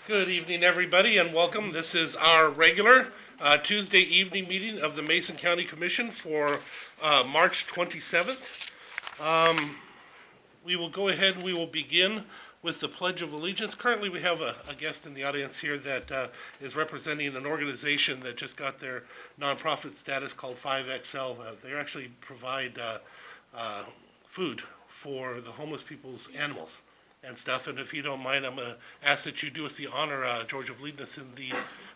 Good evening, everybody, and welcome. This is our regular Tuesday evening meeting of the Mason County Commission for March 27th. We will go ahead and we will begin with the Pledge of Allegiance. Currently, we have a guest in the audience here that is representing an organization that just got their nonprofit status called 5XL. They actually provide food for the homeless people's animals and stuff. And if you don't mind, I'm going to ask that you do us the honor, George, of leading us in the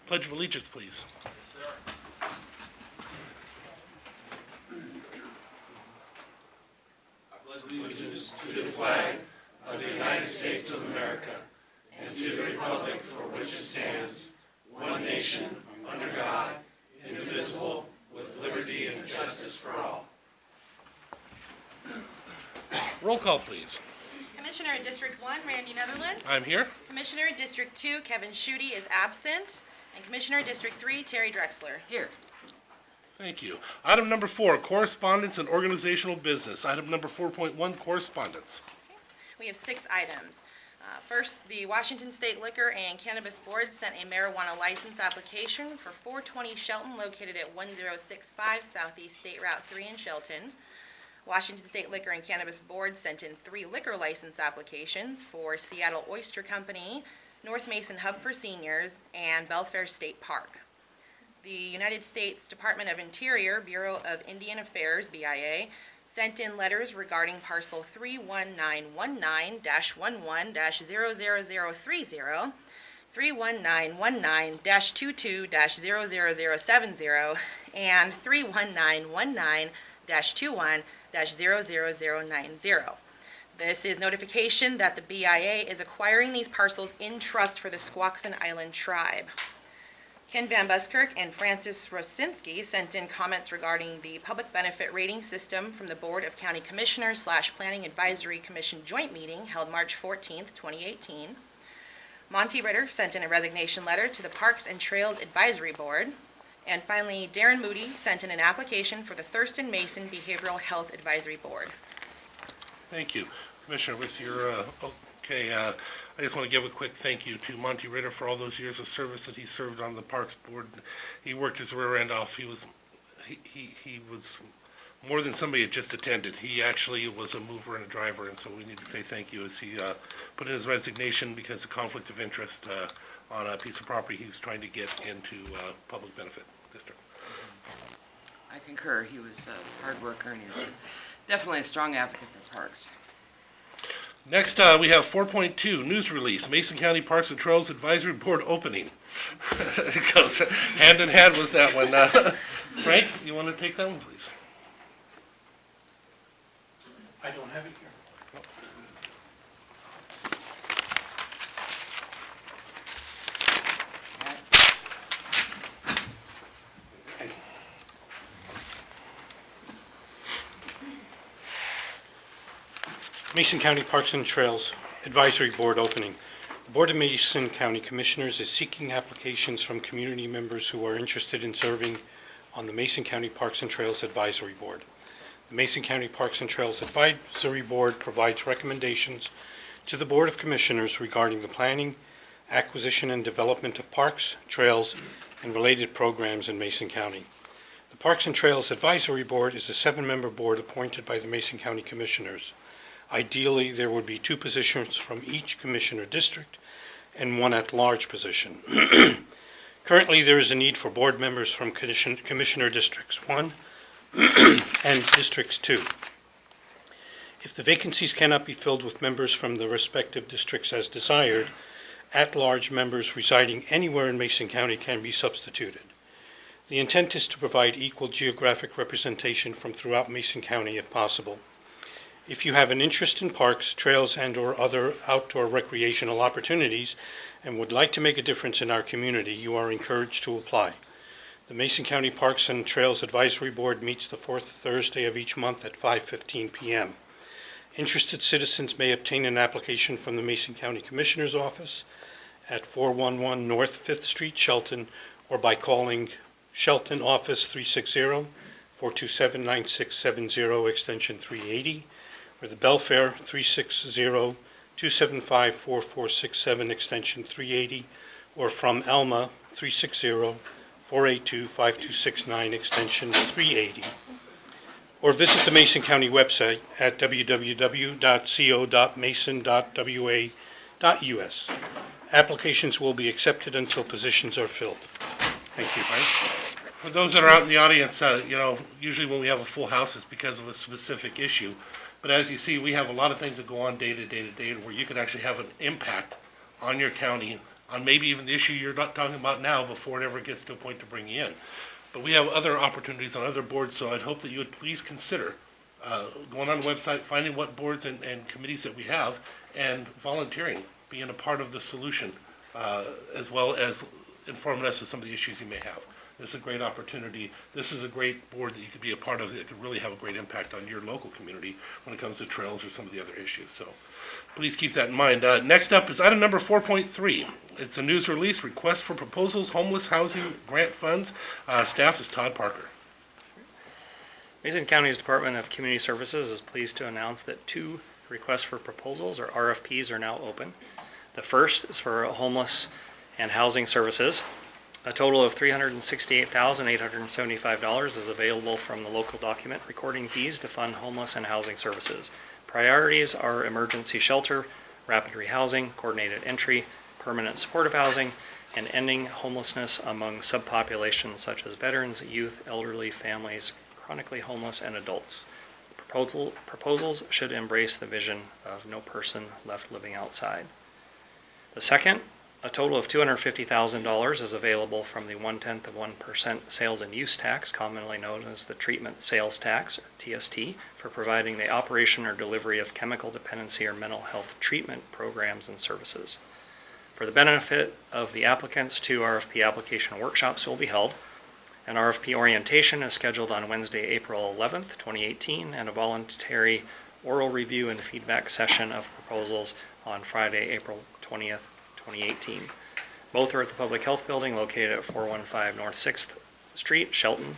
Pledge of Allegiance, please. Yes, sir. I pledge allegiance to the flag of the United States of America and to the republic for which it stands, one nation, under God, indivisible, with liberty and justice for all. Roll call, please. Commissioner in District 1, Randy Netherland. I'm here. Commissioner in District 2, Kevin Schutte is absent. And Commissioner in District 3, Terry Drexler. Here. Thank you. Item number 4, correspondence and organizational business. Item number 4.1, correspondence. We have 6 items. First, the Washington State Liquor and Cannabis Board sent a marijuana license application for 420 Shelton located at 1065 Southeast State Route 3 in Shelton. Washington State Liquor and Cannabis Board sent in 3 liquor license applications for Seattle Oyster Company, North Mason Hub for Seniors, and Belfair State Park. The United States Department of Interior, Bureau of Indian Affairs, BIA, sent in letters regarding parcel 31919-11-0030, 31919-22-00070, and 31919-21-00090. This is notification that the BIA is acquiring these parcels in trust for the Squaxin Island tribe. Ken Van Buskirk and Francis Rosinski sent in comments regarding the public benefit rating system from the Board of County Commissioners / Planning Advisory Commission joint meeting held March 14th, 2018. Monty Ritter sent in a resignation letter to the Parks and Trails Advisory Board. And finally, Darren Moody sent in an application for the Thurston Mason Behavioral Health Advisory Board. Thank you. Commissioner, with your, I just want to give a quick thank you to Monty Ritter for all those years of service that he served on the Parks Board. He worked his rear end off. He was more than somebody that just attended. He actually was a mover and a driver, and so we need to say thank you as he put in his resignation because of conflict of interest on a piece of property he was trying to get into public benefit district. I concur. He was a hard worker and he's definitely a strong advocate for parks. Next, we have 4.2, news release, Mason County Parks and Trails Advisory Board opening. It goes hand in hand with that one. Frank, you want to take that one, please? I don't have it here. Mason County Parks and Trails Advisory Board opening. The Board of Mason County Commissioners is seeking applications from community members who are interested in serving on the Mason County Parks and Trails Advisory Board. The Mason County Parks and Trails Advisory Board provides recommendations to the Board of Commissioners regarding the planning, acquisition, and development of parks, trails, and related programs in Mason County. The Parks and Trails Advisory Board is a 7-member board appointed by the Mason County Commissioners. Ideally, there would be 2 positions from each commissioner district and 1 at-large position. Currently, there is a need for board members from Commissioner Districts 1 and Districts 2. If the vacancies cannot be filled with members from the respective districts as desired, at-large members residing anywhere in Mason County can be substituted. The intent is to provide equal geographic representation from throughout Mason County if possible. If you have an interest in parks, trails, and/or other outdoor recreational opportunities and would like to make a difference in our community, you are encouraged to apply. The Mason County Parks and Trails Advisory Board meets the 4th Thursday of each month at 5:15 p.m. Interested citizens may obtain an application from the Mason County Commissioner's Office at 411 North 5th Street, Shelton, or by calling Shelton Office 360-427-9670, extension 380, or the Belfair 275-4467, extension 380, or from Alma, 360-482-5269, extension 380. Or visit the Mason County website at www.co.mason.wa.us. Applications will be accepted until positions are filled. Thank you. For those that are out in the audience, usually when we have a full house, it's because of a specific issue. But as you see, we have a lot of things that go on day to day to day where you could actually have an impact on your county, on maybe even the issue you're not talking about now before it ever gets to a point to bring you in. But we have other opportunities on other boards, so I'd hope that you would please consider going on the website, finding what boards and committees that we have, and volunteering, being a part of the solution, as well as informing us of some of the issues you may have. This is a great opportunity. This is a great board that you could be a part of that could really have a great impact on your local community when it comes to trails or some of the other issues. So please keep that in mind. Next up is item number 4.3. It's a news release, request for proposals, homeless housing grant funds. Staff is Todd Parker. Mason County's Department of Community Services is pleased to announce that 2 requests for proposals, or RFPs, are now open. The first is for homeless and housing services. A total of $368,875 is available from the local document recording fees to fund homeless and housing services. Priorities are emergency shelter, rapid rehousing, coordinated entry, permanent supportive housing, and ending homelessness among subpopulations such as veterans, youth, elderly, families, chronically homeless, and adults. Proposals should embrace the vision of no person left living outside. The second, a total of $250,000 is available from the 0.1% sales and use tax, commonly known as the treatment sales tax, or TST, for providing the operation or delivery of chemical dependency or mental health treatment programs and services. For the benefit of the applicants, 2 RFP application workshops will be held. An RFP orientation is scheduled on Wednesday, April 11th, 2018, and a voluntary oral review and feedback session of proposals on Friday, April 20th, 2018. Both are at the Public Health Building located at 415 North 6th Street, Shelton.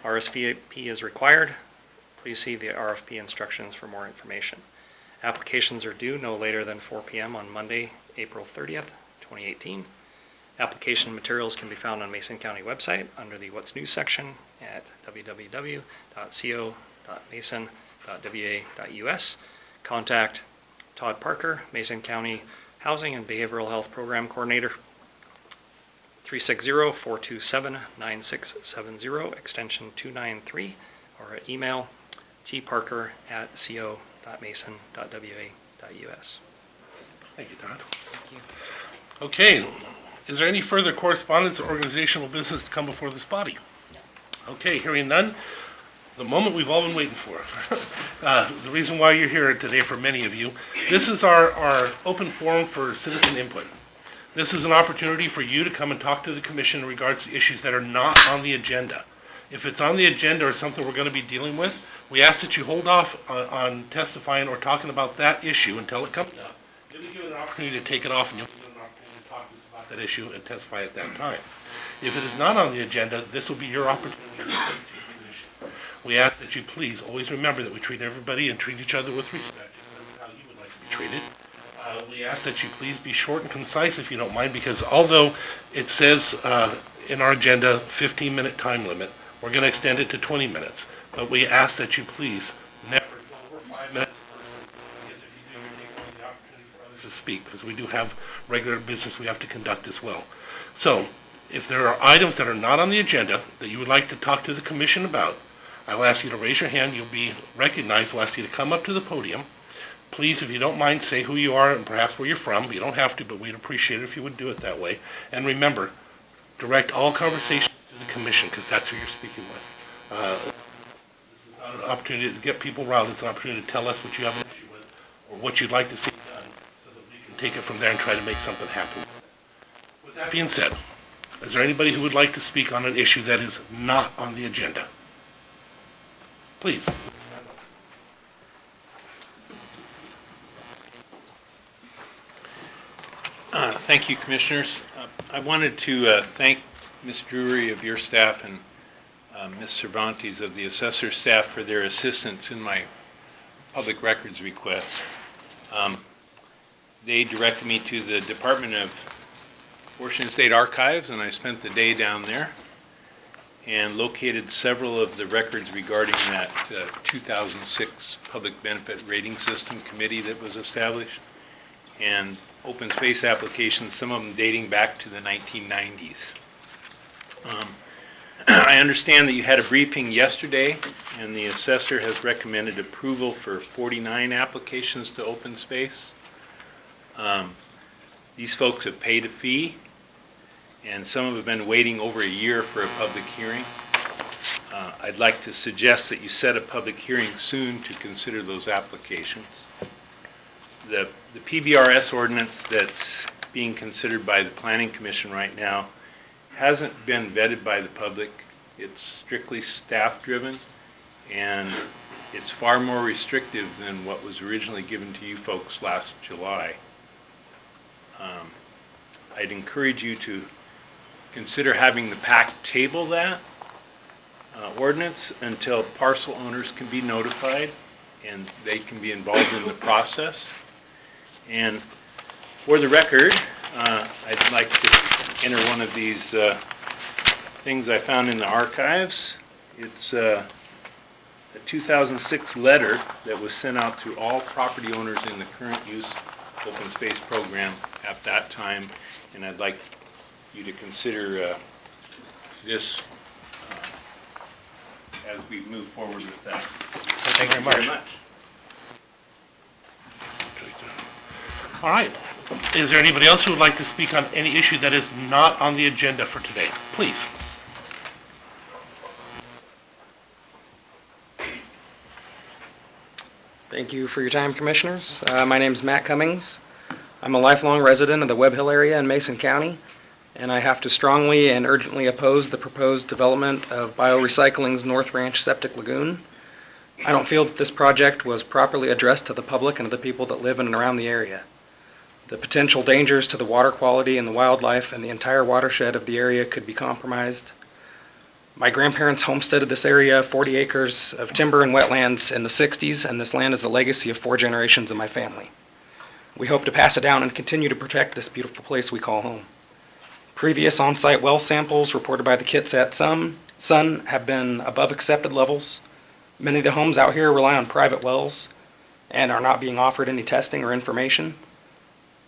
RSVP is required. Please see the RFP instructions for more information. Applications are due no later than 4 p.m. on Monday, April 30th, 2018. Application materials can be found on Mason County website under the What's New section at www.co.mason.wa.us. Contact Todd Parker, Mason County Housing and Behavioral Health Program Coordinator, 360-427-9670, extension 293, or at email tparker@co.mason.wa.us. Thank you, Todd. Thank you. Okay, is there any further correspondence or organizational business to come before this body? Okay, hearing none, the moment we've all been waiting for. The reason why you're here today for many of you, this is our open forum for citizen input. This is an opportunity for you to come and talk to the commission in regards to issues that are not on the agenda. If it's on the agenda or something we're going to be dealing with, we ask that you hold off on testifying or talking about that issue until it comes up. You'll be given an opportunity to take it off, and you'll be given an opportunity to talk to us about that issue and testify at that time. If it is not on the agenda, this will be your opportunity to speak to the commission. We ask that you please always remember that we treat everybody and treat each other with respect, just as how you would like to be treated. We ask that you please be short and concise if you don't mind, because although it says in our agenda 15-minute time limit, we're going to extend it to 20 minutes. But we ask that you please never go over 5 minutes, because if you do, you're taking away the opportunity for others to speak, because we do have regular business we have to conduct as well. So if there are items that are not on the agenda that you would like to talk to the commission about, I'll ask you to raise your hand. You'll be recognized. We'll ask you to come up to the podium. Please, if you don't mind, say who you are and perhaps where you're from. You don't have to, but we'd appreciate it if you would do it that way. And remember, direct all conversations to the commission, because that's who you're speaking with. This is not an opportunity to get people riled. It's an opportunity to tell us what you have an issue with or what you'd like to see done, so that we can take it from there and try to make something happen. With that being said, is there anybody who would like to speak on an issue that is not on the agenda? Please. Thank you, Commissioners. I wanted to thank Ms. Drury of your staff and Ms. Cervantes of the Assessor staff for their assistance in my public records request. they directed me to the Department of Washington State Archives, and I spent the day down there and located several of the records regarding that 2006 Public Benefit Rating System Committee that was established, and open space applications, some of them dating back to the 1990s. I understand that you had a briefing yesterday, and the assessor has recommended approval for 49 applications to open space. These folks have paid a fee, and some of them have been waiting over a year for a public hearing. I'd like to suggest that you set a public hearing soon to consider those applications. The PBRS ordinance that's being considered by the Planning Commission right now hasn't been vetted by the public. It's strictly staff-driven, and it's far more restrictive than what was originally given to you folks last July. I'd encourage you to consider having the PAC table that ordinance until parcel owners can be notified and they can be involved in the process. And for the record, I'd like to enter one of these things I found in the archives. It's a 2006 letter that was sent out to all property owners in the current use open space program at that time, and I'd like you to consider this as we move forward with that. Thank you very much. All right. Is there anybody else who would like to speak on any issue that is not on the agenda for today? Please. Thank you for your time, Commissioners. My name is Matt Cummings. I'm a lifelong resident of the Webb Hill area in Mason County, and I have to strongly and urgently oppose the proposed development of BioRecycling's North Ranch Septic Lagoon. I don't feel that this project was properly addressed to the public and to the people that live in and around the area. The potential dangers to the water quality and the wildlife and the entire watershed of the area could be compromised. My grandparents homesteaded this area, 40 acres of timber and wetlands in the 60s, and this land is the legacy of 4 generations of my family. We hope to pass it down and continue to protect this beautiful place we call home. Previous on-site well samples reported by the Kitsap Sun have been above accepted levels. Many of the homes out here rely on private wells and are not being offered any testing or information.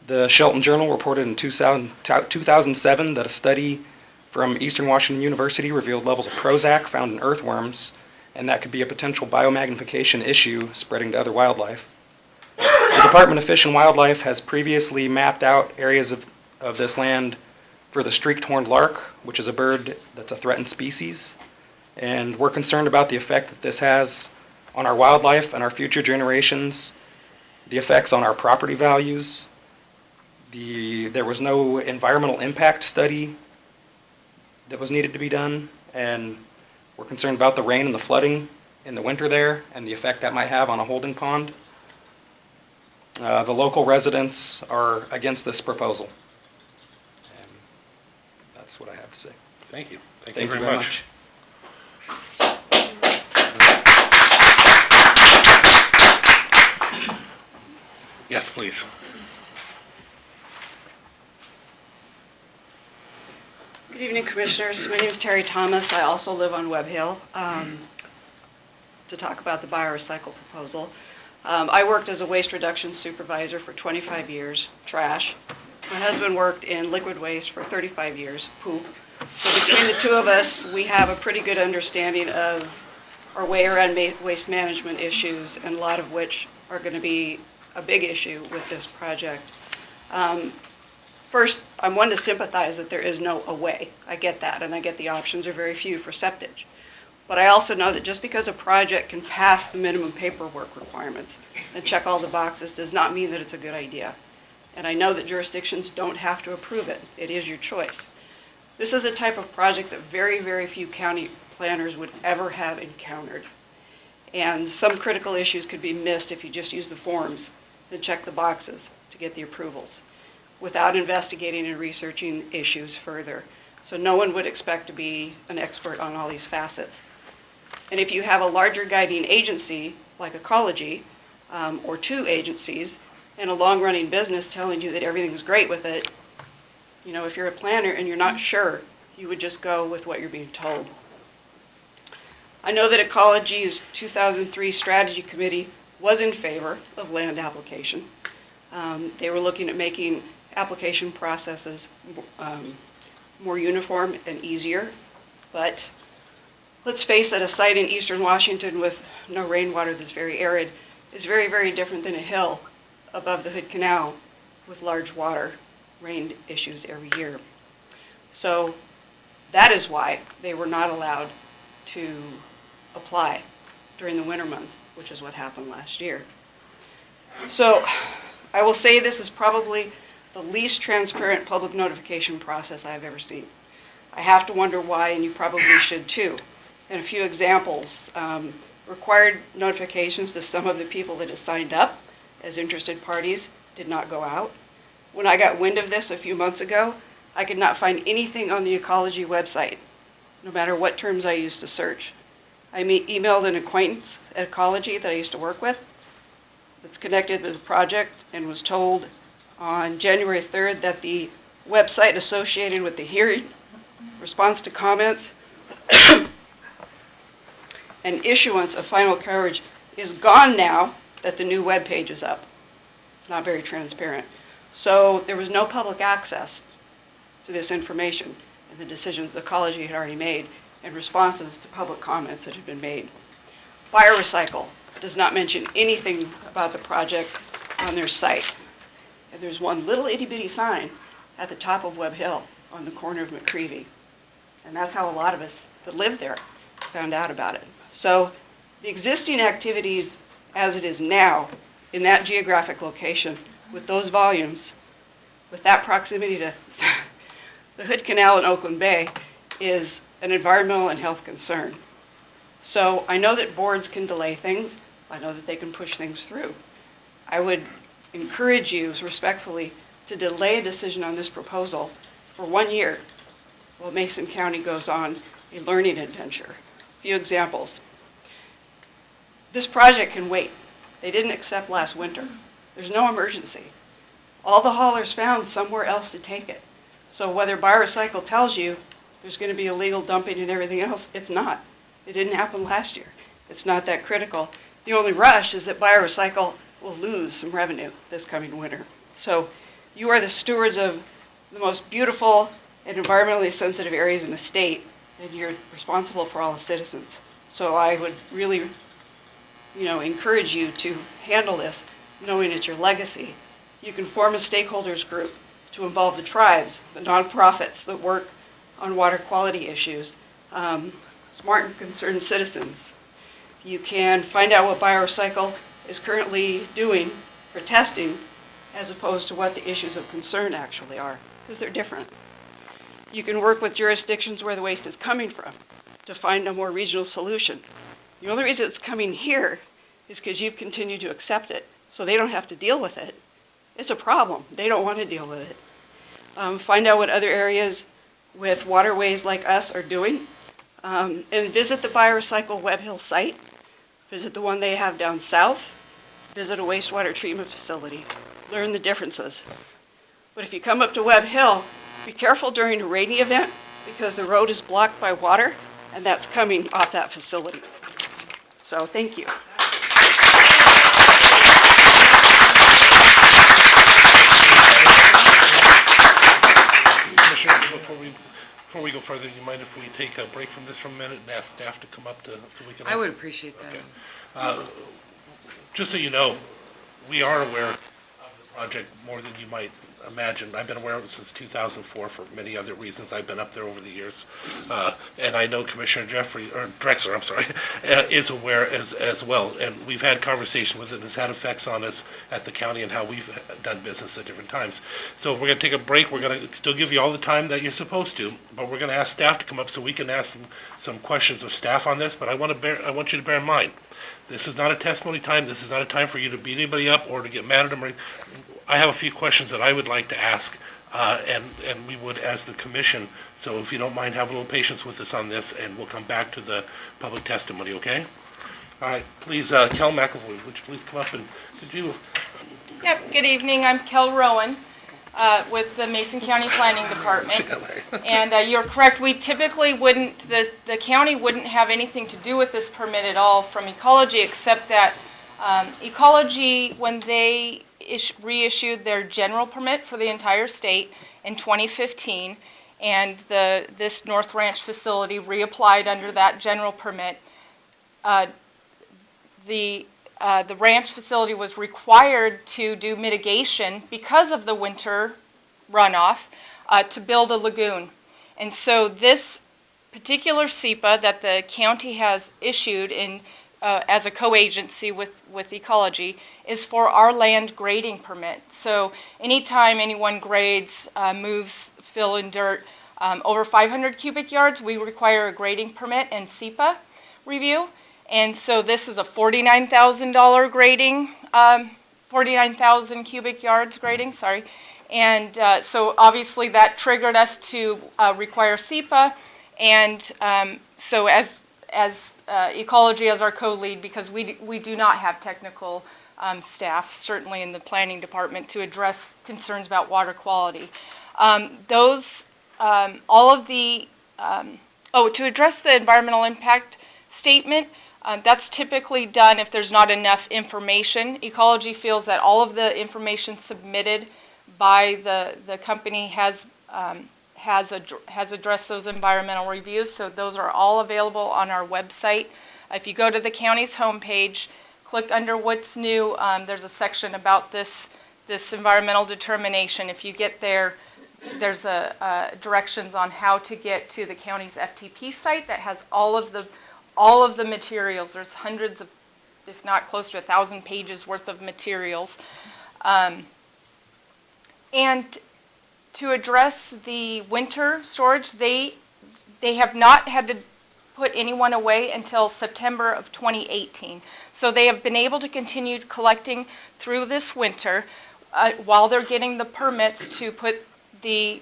The Shelton Journal reported in 2007 that a study from Eastern Washington University revealed levels of Prozac found in earthworms, and that could be a potential biomagnification issue spreading to other wildlife. The Department of Fish and Wildlife has previously mapped out areas of this land for the streaked horned lark, which is a bird that's a threatened species, and we're concerned about the effect that this has on our wildlife and our future generations, the effects on our property values. There was no environmental impact study that was needed to be done, and we're concerned about the rain and the flooding in the winter there and the effect that might have on a holding pond. The local residents are against this proposal. And that's what I have to say. Thank you. Thank you very much. Yes, please. Good evening, Commissioners. My name is Terry Thomas. I also live on Webb Hill. To talk about the BioRecycle proposal. I worked as a waste reduction supervisor for 25 years, trash. My husband worked in liquid waste for 35 years, poop. So between the two of us, we have a pretty good understanding of our way around waste management issues, and a lot of which are going to be a big issue with this project. First, I'm one to sympathize that there is no a way. I get that, and I get the options are very few for septic. But I also know that just because a project can pass the minimum paperwork requirements and check all the boxes does not mean that it's a good idea. And I know that jurisdictions don't have to approve it. It is your choice. This is a type of project that very, very few county planners would ever have encountered. And some critical issues could be missed if you just use the forms and check the boxes to get the approvals without investigating and researching issues further. So no one would expect to be an expert on all these facets. And if you have a larger guiding agency, like Ecology, or 2 agencies, and a long-running business telling you that everything's great with it, you know, if you're a planner and you're not sure, you would just go with what you're being told. I know that Ecology's 2003 Strategy Committee was in favor of land application. They were looking at making application processes more uniform and easier, but let's face it, a site in eastern Washington with no rainwater that's very arid is very, very different than a hill above the Hood Canal with large water rain issues every year. So that is why they were not allowed to apply during the winter months, which is what happened last year. So I will say this is probably the least transparent public notification process I've ever seen. I have to wonder why, and you probably should too. And a few examples. Required notifications to some of the people that have signed up as interested parties did not go out. When I got wind of this a few months ago, I could not find anything on the Ecology website, no matter what terms I used to search. I emailed an acquaintance at Ecology that I used to work with that's connected to the project and was told on January 3rd that the website associated with the hearing, response to comments, and issuance of final coverage is gone now that the new web page is up. Not very transparent. So there was no public access to this information and the decisions the Ecology had already made and responses to public comments that had been made. BioRecycle does not mention anything about the project on their site. And there's one little itty-bitty sign at the top of Webb Hill on the corner of McCreevy. And that's how a lot of us that live there found out about it. So the existing activities as it is now in that geographic location with those volumes, with that proximity to the Hood Canal in Oakland Bay is an environmental and health concern. So I know that boards can delay things. I know that they can push things through. I would encourage you respectfully to delay a decision on this proposal for 1 year while Mason County goes on a learning adventure. A few examples. This project can wait. They didn't accept last winter. There's no emergency. All the haulers found somewhere else to take it. So whether BioRecycle tells you there's going to be illegal dumping and everything else, it's not. It didn't happen last year. It's not that critical. The only rush is that BioRecycle will lose some revenue this coming winter. So you are the stewards of the most beautiful and environmentally sensitive areas in the state, and you're responsible for all the citizens. So I would really, encourage you to handle this knowing it's your legacy. You can form a stakeholders group to involve the tribes, the nonprofits that work on water quality issues, smart and concerned citizens. You can find out what BioRecycle is currently doing for testing as opposed to what the issues of concern actually are, because they're different. You can work with jurisdictions where the waste is coming from to find a more regional solution. The only reason it's coming here is because you've continued to accept it, so they don't have to deal with it. It's a problem. They don't want to deal with it. Find out what other areas with waterways like us are doing, and visit the BioRecycle Webb Hill site. Visit the one they have down south. Visit a wastewater treatment facility. Learn the differences. But if you come up to Webb Hill, be careful during a rainy event because the road is blocked by water, and that's coming off that facility. So thank you. Commissioner, before we go further, you mind if we take a break from this for a minute and ask staff to come up so we can... I would appreciate that. Okay. Just so you know, we are aware of the project more than you might imagine. I've been aware of it since 2004 for many other reasons. I've been up there over the years. And I know Commissioner Drexler, is aware as well. And we've had conversation with it, and it's had effects on us at the county and how we've done business at different times. So we're going to take a break. We're going to still give you all the time that you're supposed to, but we're going to ask staff to come up so we can ask some questions of staff on this. But I want you to bear in mind, this is not a testimony time. This is not a time for you to beat anybody up or to get mad at them. I have a few questions that I would like to ask, and we would as the commission. So if you don't mind, have a little patience with us on this, and we'll come back to the public testimony, okay? All right, please, Kel McAvoy, would you please come up and could you Yep, good evening. I'm Kel Rowan with the Mason County Planning Department. And you're correct, we typically wouldn't, the county wouldn't have anything to do with this permit at all from Ecology, except that Ecology, when they reissued their general permit for the entire state in 2015, and this North Ranch facility reapplied under that general permit, the ranch facility was required to do mitigation because of the winter runoff to build a lagoon. And so this particular SEPA that the county has issued as a co-agency with Ecology is for our land grading permit. So anytime anyone grades, moves, fill in dirt over 500 cubic yards, we require a grading permit and SEPA review. And so this is a $49,000 grading, 49,000 cubic yards grading, sorry. And so obviously that triggered us to require SEPA. And so as Ecology as our co-lead, because we do not have technical staff, certainly in the planning department, to address concerns about water quality. To address the environmental impact statement, that's typically done if there's not enough information. Ecology feels that all of the information submitted by the company has addressed those environmental reviews, so those are all available on our website. If you go to the county's homepage, click under what's new, there's a section about this environmental determination. If you get there, there's directions on how to get to the county's FTP site that has all of the materials. There's hundreds of, if not close to 1,000 pages worth of materials. And to address the winter storage, they have not had to put anyone away until September of 2018. So they have been able to continue collecting through this winter while they're getting the permits to put the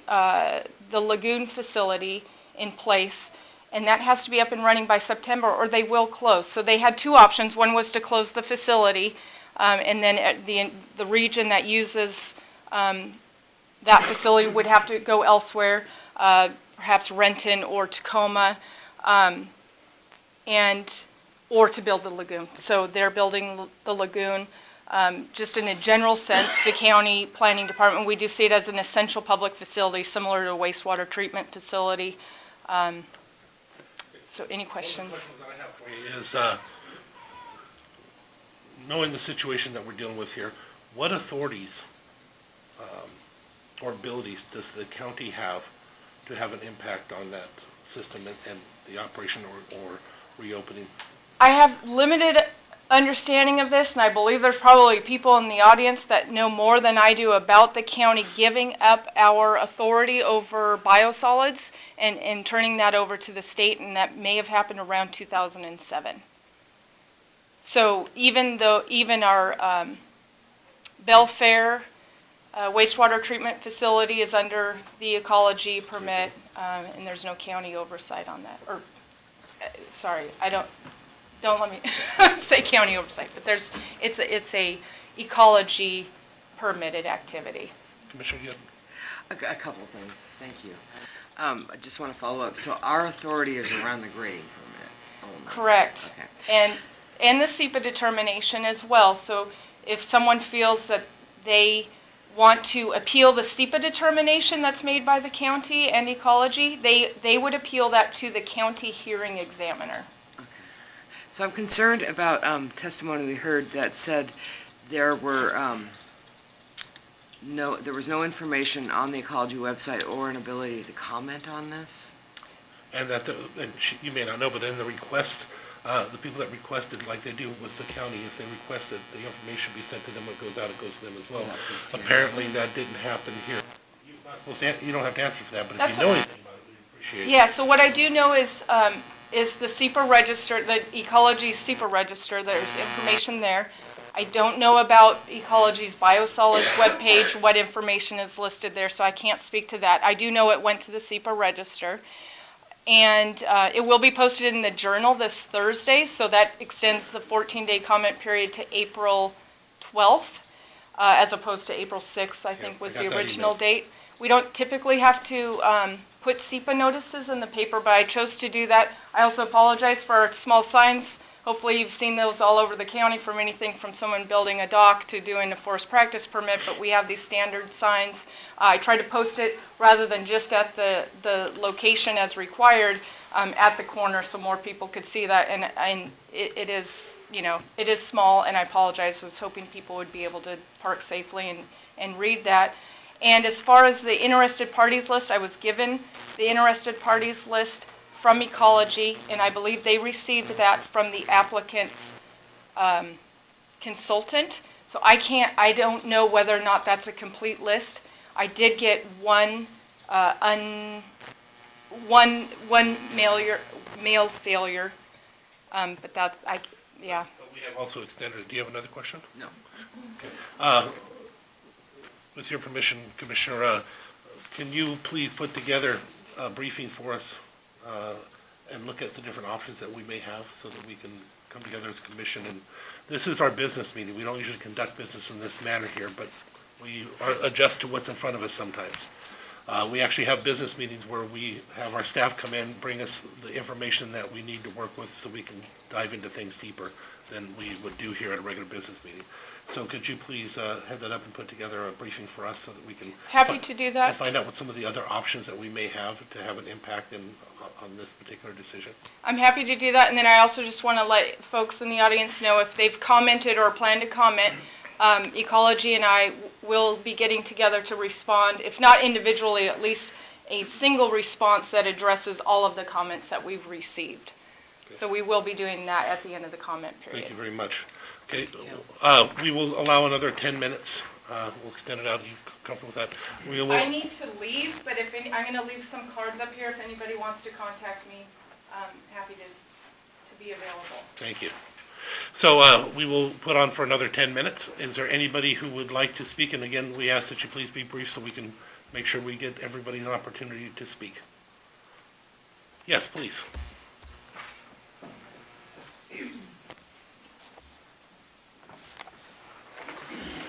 lagoon facility in place. And that has to be up and running by September or they will close. So they had two options. One was to close the facility, and then the region that uses that facility would have to go elsewhere, perhaps Renton or Tacoma, or to build the lagoon. So they're building the lagoon. Just in a general sense, the county planning department, we do see it as an essential public facility similar to a wastewater treatment facility. So any questions? One of the questions that I have for you is, knowing the situation that we're dealing with here, what authorities or abilities does the county have to have an impact on that system and the operation or reopening? I have limited understanding of this, and I believe there's probably people in the audience that know more than I do about the county giving up our authority over biosolids and turning that over to the state, and that may have happened around 2007. So even our Belfair wastewater treatment facility is under the Ecology permit, and there's no county oversight on that. Or, sorry, don't let me say county oversight, but it's a Ecology permitted activity. Commissioner Gibb. A couple of things. Thank you. I just want to follow up. So our authority is around the grading permit only? Correct. Okay. And the SEPA determination as well. So if someone feels that they want to appeal the SEPA determination that's made by the county and Ecology, they would appeal that to the county hearing examiner. Okay. So I'm concerned about testimony we heard that said there was no information on the Ecology website or an ability to comment on this. And you may not know, but in the request, the people that requested, like they do with the county, if they requested the information be sent to them, it goes out, it goes to them as well. Apparently that didn't happen here. You don't have to answer for that, but if you know anything about it, we appreciate it. Yeah, so what I do know is the SEPA register, the Ecology SEPA register, there's information there. I don't know about Ecology's biosolids webpage, what information is listed there, so I can't speak to that. I do know it went to the SEPA register. And it will be posted in the Journal this Thursday, so that extends the 14-day comment period to April 12th. as opposed to April 6th, I think I was got the that original email. date. We don't typically have to put SEPA notices in the paper, but I chose to do that. I also apologize for our small signs. Hopefully you've seen those all over the county, from anything from someone building a dock to doing a forest practice permit, but we have these standard signs. I tried to post it rather than just at the location as required, at the corner, so more people could see that, and it is, you know, it is small, and I apologize. I was hoping people would be able to park safely and read that. And as far as the interested parties list, I was given the interested parties list from Ecology, and I believe they received that from the applicant's consultant. So I don't know whether or not that's a complete list. I did get one mail failure, but yeah. We have also extended, do you have another question? No. With your permission, Commissioner, can you please put together a briefing for us and look at the different options that we may have so that we can come together as a commission? And this is our business meeting. We don't usually conduct business in this manner here, but we adjust to what's in front of us sometimes. We actually have business meetings where we have our staff come in, bring us the information that we need to work with so we can dive into things deeper than we would do here at a regular business meeting. So could you please head that up and put together a briefing for us so that we can... Happy to do that. And find out what some of the other options that we may have to have an impact on this particular decision. I'm happy to do that, and then I also just want to let folks in the audience know if they've commented or plan to comment, Ecology and I will be getting together to respond, if not individually, at least a single response that addresses all of the comments that we've received. So we will be doing that at the end of the comment period. Thank you very much. Okay, we will allow another 10 minutes. We'll extend it out. Are you comfortable with that? We will. I need to leave, but I'm going to leave some cards up here if anybody wants to contact me. I'm happy to be available. Thank you. So we will put on for another 10 minutes. Is there anybody who would like to speak? And again, we ask that you please be brief so we can make sure we get everybody an opportunity to speak. Yes, please.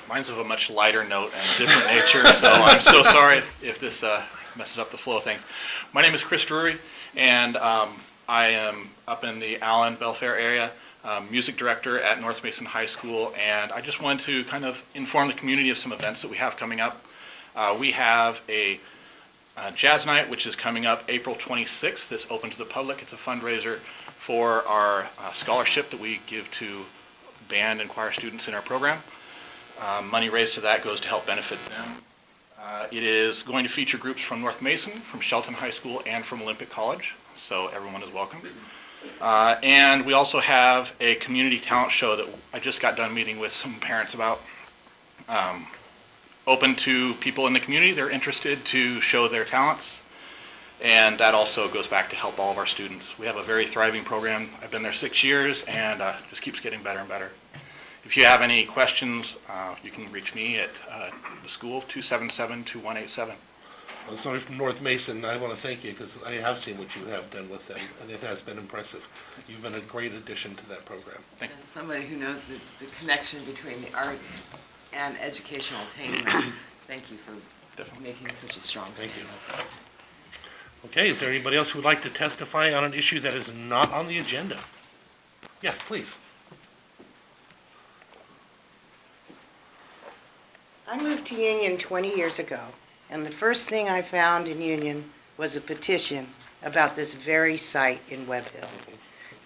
Mine's of a much lighter note and different nature, so I'm so sorry if this messes up the flow of things. My name is Chris Drury, and I am up in the Allen, Belfair area, music director at North Mason High School, and I just wanted to kind of inform the community of some events that we have coming up. We have a jazz night, which is coming up April 26th. It's open to the public. It's a fundraiser for our scholarship that we give to band and choir students in our program. Money raised to that goes to help benefit them. It is going to feature groups from North Mason, from Shelton High School, and from Olympic College, so everyone is welcome. And we also have a community talent show that I just got done meeting with some parents about. Open to people in the community that are interested to show their talents, and that also goes back to help all of our students. We have a very thriving program. I've been there 6 years, and just keeps getting better and better. If you have any questions, you can reach me at the school, 277-2187. Well, somebody from North Mason, I want to thank you because I have seen what you have done with them, and it has been impressive. You've been a great addition to that program. And somebody who knows the connection between the arts and educational attainment, thank you for making such a strong Thank statement. you. Okay, is there anybody else who would like to testify on an issue that is not on the agenda? Yes, please. I moved to Union 20 years ago, and the first thing I found in Union was a petition about this very site in Webb Hill.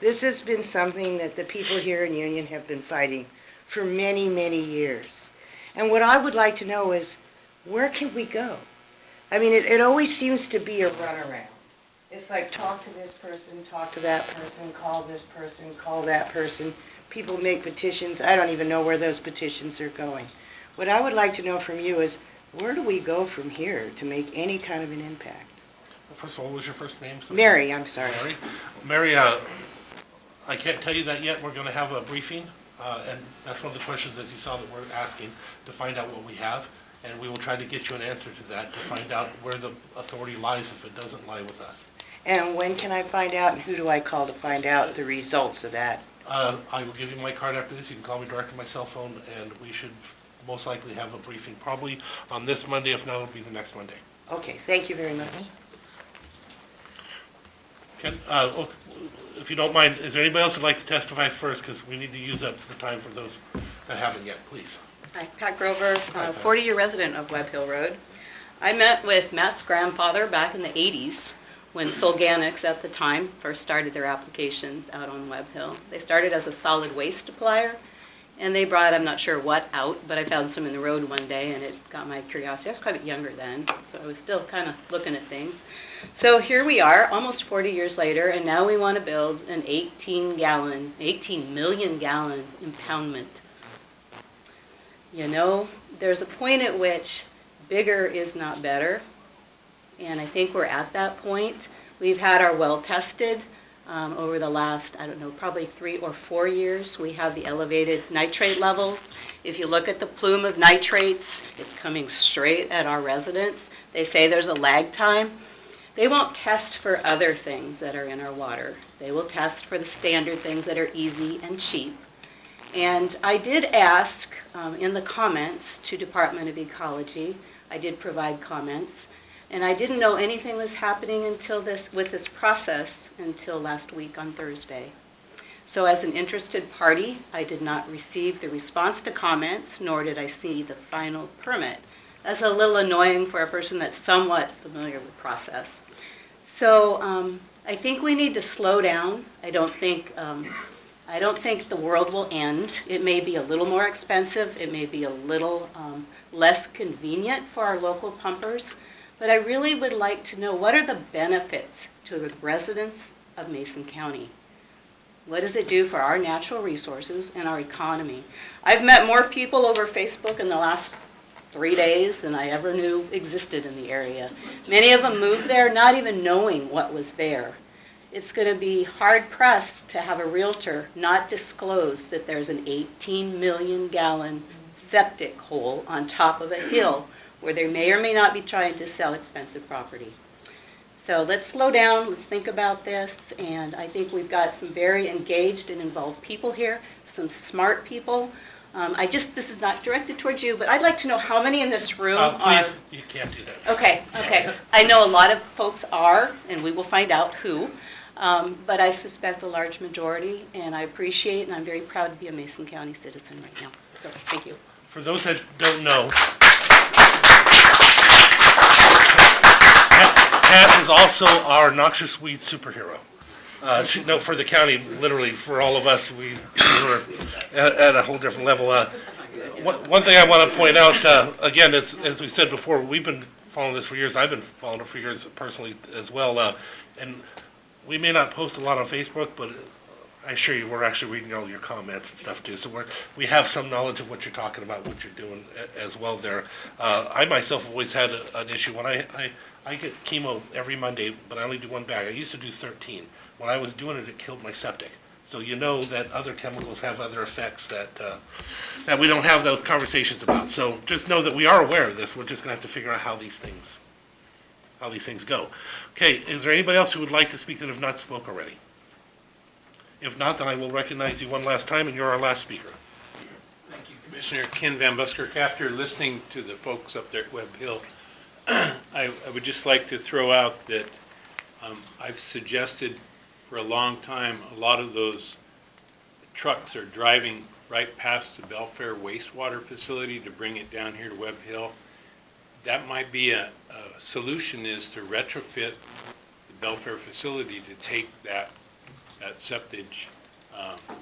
This has been something that the people here in Union have been fighting for many, many years. And what I would like to know is, where can we go? I mean, it always seems to be a runaround. It's like talk to this person, talk to that person, call this person, call that person. People make petitions. I don't even know where those petitions are going. What I would like to know from you is, where do we go from here to make any kind of an impact? First of all, what was your first name? Mary, I'm sorry. Mary, I can't tell you that yet. We're going to have a briefing, and that's one of the questions, as you saw, that we're asking to find out what we have, and we will try to get you an answer to that, to find out where the authority lies if it doesn't lie with us. And when can I find out, and who do I call to find out the results of that? I will give you my card after this. You can call me direct on my cell phone, and we should most likely have a briefing probably on this Monday, if not, it'll be the next Monday. Okay, thank you very much. Ken, if you don't mind, is there anybody else who'd like to testify first, because we need to use up the time for those that haven't yet, please. Hi, Pat Grover, 40-year resident of Webb Hill Road. I met with Matt's grandfather back in the 80s when Solganics at the time first started their applications out on Webb Hill. They started as a solid waste supplier, and they brought, I'm not sure what, out, but I found some in the road one day, and it got my curiosity. I was quite a bit younger then, so I was still kind of looking at things. So here we are, almost 40 years later, and now we want to build an 18 million gallon impoundment. You know, there's a point at which bigger is not better, and I think we're at that point. We've had our well tested over the last, I don't know, probably 3 or 4 years. We have the elevated nitrate levels. If you look at the plume of nitrates, it's coming straight at our residents. They say there's a lag time. They won't test for other things that are in our water. They will test for the standard things that are easy and cheap. And I did ask in the comments to Department of Ecology, I did provide comments, and I didn't know anything was happening until with this process until last week on Thursday. So as an interested party, I did not receive the response to comments, nor did I see the final permit. That's a little annoying for a person that's somewhat familiar with the process. So I think we need to slow down. I don't think the world will end. It may be a little more expensive. It may be a little less convenient for our local pumpers. But I really would like to know, what are the benefits to the residents of Mason County? What does it do for our natural resources and our economy? I've met more people over Facebook in the last 3 days than I ever knew existed in the area. Many of them moved there not even knowing what was there. It's going to be hard-pressed to have a realtor not disclose that there's an 18 million gallon septic hole on top of a hill where they may or may not be trying to sell expensive property. So let's slow down, let's think about this, and I think we've got some very engaged and involved people here, some smart people. This is not directed towards you, but I'd like to know how many in this room are... Please, you can't do that. Okay. I know a lot of folks are, and we will find out who, but I suspect a large majority, and I appreciate and I'm very proud to be a Mason County citizen right now. So, thank you. For those that don't know, Pat is also our noxious weed superhero. No, for the county, literally, for all of us, we were at a whole different level. One thing I want to point out, again, as we said before, we've been following this for years. I've been following it for years personally as well. And we may not post a lot on Facebook, but I assure you, we're actually reading all your comments and stuff too. So we have some knowledge of what you're talking about, what you're doing as well there. I myself have always had an issue when I get chemo every Monday, but I only do 1 bag. I used to do 13. When I was doing it, it killed my septic. So you know that other chemicals have other effects that we don't have those conversations about. So just know that we are aware of this. We're just going to have to figure out how these things go. Okay, is there anybody else who would like to speak that have not spoke already? If not, then I will recognize you one last time, and you're our last speaker. Thank you, Commissioner Ken Van Buskirk. After listening to the folks up there at Webb Hill, I would just like to throw out that I've suggested for a long time, a lot of those trucks are driving right past the Belfair wastewater facility to bring it down here to Webb Hill. That might be a solution, is to retrofit the Belfair facility to take that septage,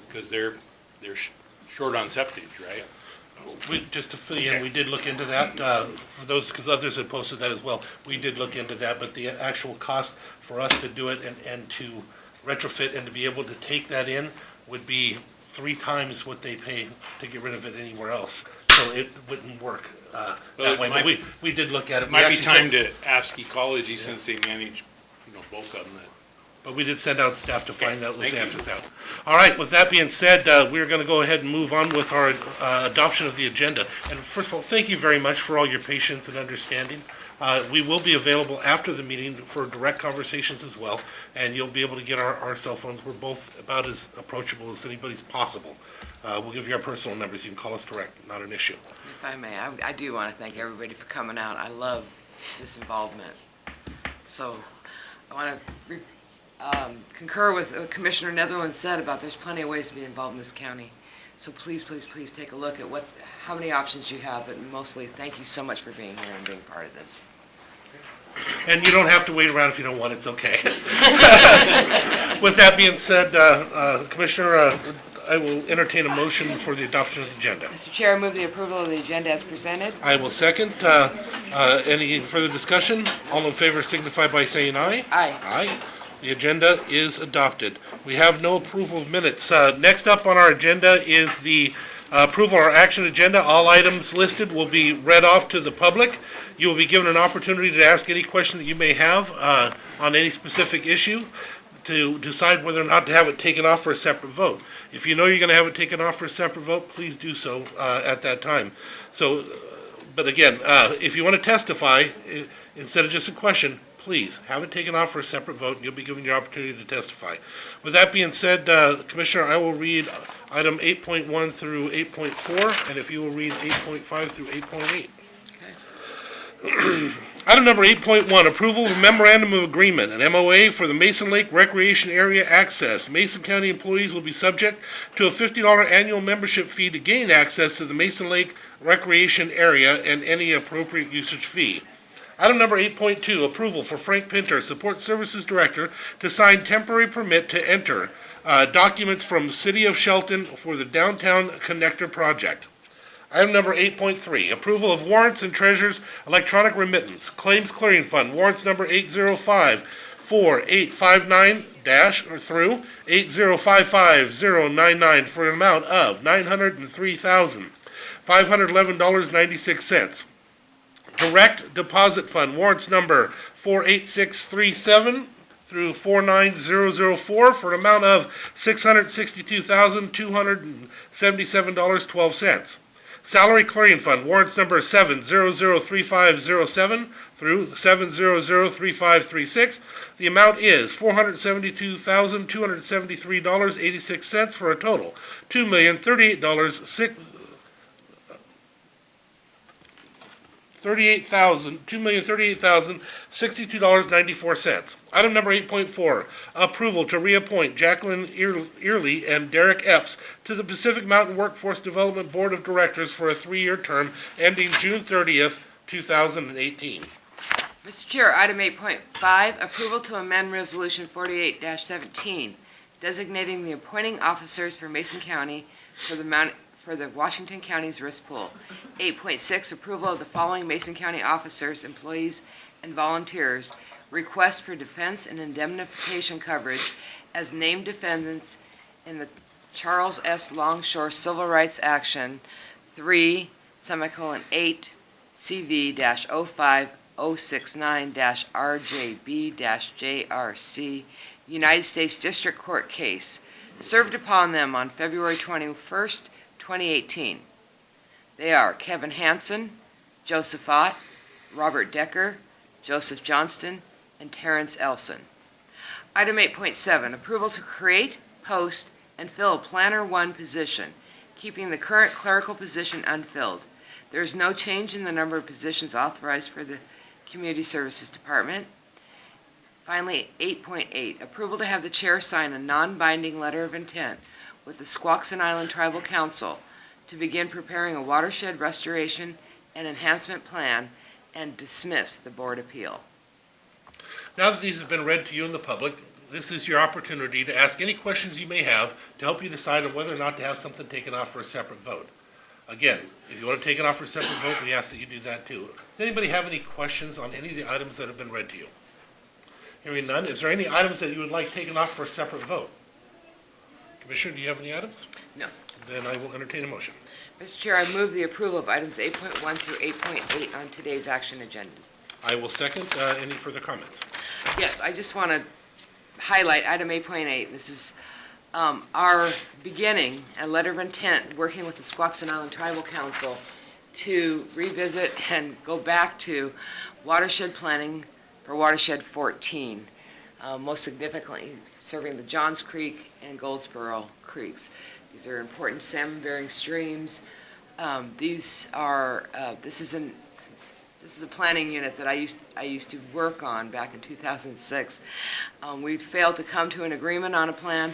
because they're short on septage, right? Just to fill you in, we did look into that, for those, because others had posted that as well. We did look into that, but the actual cost for us to do it and to retrofit and to be able to take that in would be 3 times what they pay to get rid of it anywhere else. So it wouldn't work that way. But we did look at it. It might be time to ask Ecology, since they manage, both of them. But we did send out staff to find those answers out. All right, with that being said, we're going to go ahead and move on with our adoption of the agenda. And first of all, thank you very much for all your patience and understanding. We will be available after the meeting for direct conversations as well, and you'll be able to get our cell phones. We're both about as approachable as anybody's possible. We'll give you our personal numbers. You can call us direct, not an issue. If I may, I do want to thank everybody for coming out. I love this involvement. So I want to concur with what Commissioner Netherland said about there's plenty of ways to be involved in this county. So please, please, please take a look at how many options you have, but mostly thank you so much for being here and being part of this. And you don't have to wait around if you don't want, it's okay. With that being said, Commissioner, I will entertain a motion for the adoption of the agenda. Mr. Chair, I move the approval of the agenda as presented. I will second. Any further discussion? All in favor signify by saying aye. Aye. Aye. The agenda is adopted. We have no approval of minutes. Next up on our agenda is the approval of our action agenda. All items listed will be read off to the public. You will be given an opportunity to ask any question that you may have on any specific issue, to decide whether or not to have it taken off for a separate vote. If you know you're going to have it taken off for a separate vote, please do so at that time. So, but again, if you want to testify, instead of just a question, please have it taken off for a separate vote, and you'll be given your opportunity to testify. With that being said, Commissioner, I will read item 8.1 through 8.4, and if you will read 8.5 through 8.8. Item number 8.1, approval of a memorandum of agreement, an MOA for the Mason Lake Recreation Area access. Mason County employees will be subject to a $50 annual membership fee to gain access to the Mason Lake Recreation Area and any appropriate usage fee. Item number 8.2, approval for Frank Pinter, Support Services Director, to sign temporary permit to enter documents from the City of Shelton for the Downtown Connector Project. Item number 8.3, approval of warrants and treasurer's electronic remittance. Claims Clearing Fund, warrants number 805-4859- through 8055099 for an amount of $903,511.96. Direct Deposit Fund, warrants number 48637 through 49004 for an amount of $662,277.12. Salary Clearing Fund, warrants number 7003507 through 7003536. The amount is $472,273.86 for a total $2,038,062.94. Item number 8.4, approval to reappoint Jacqueline Early and Derek Epps to the Pacific Mountain Workforce Development Board of Directors for a 3-year term ending June 30th, 2018. Mr. Chair, item 8.5, approval to amend Resolution 48-17, designating the appointing officers for Mason County for the Washington County's risk pool. 8.6, approval of the following Mason County officers, employees, and volunteers, request for defense and indemnification coverage as named defendants in the Charles S. Longshore Civil Rights Action 3:8 CV-05069-RJB-JRC United States District Court case served upon them on February 21st, 2018. They are Kevin Hansen, Joseph Ott, Robert Decker, Joseph Johnston, and Terrence Elson. Item 8.7, approval to create, post, and fill Planner 1 position, keeping the current clerical position unfilled. There is no change in the number of positions authorized for the Community Services Department. Finally, 8.8, approval to have the chair sign a non-binding letter of intent with the Squaxin Island Tribal Council to begin preparing a watershed restoration and enhancement plan and dismiss the board appeal. Now that these have been read to you and the public, this is your opportunity to ask any questions you may have to help you decide on whether or not to have something taken off for a separate vote. Again, if you want to take it off for a separate vote, we ask that you do that too. Does anybody have any questions on any of the items that have been read to you? Hearing none, is there any items that you would like taken off for a separate vote? Commissioner, do you have any items? No. Then I will entertain a motion. Mr. Chair, I move the approval of items 8.1 through 8.8 on today's action agenda. I will second. Any further comments? Yes, I just want to highlight item 8.8. This is our beginning, a letter of intent, working with the Squaxin Island Tribal Council to revisit and go back to watershed planning for watershed 14, most significantly serving the Johns Creek and Goldsboro Creeks. These are important salmon-bearing streams These are, this is a planning unit that I used to work on back in 2006. We failed to come to an agreement on a plan.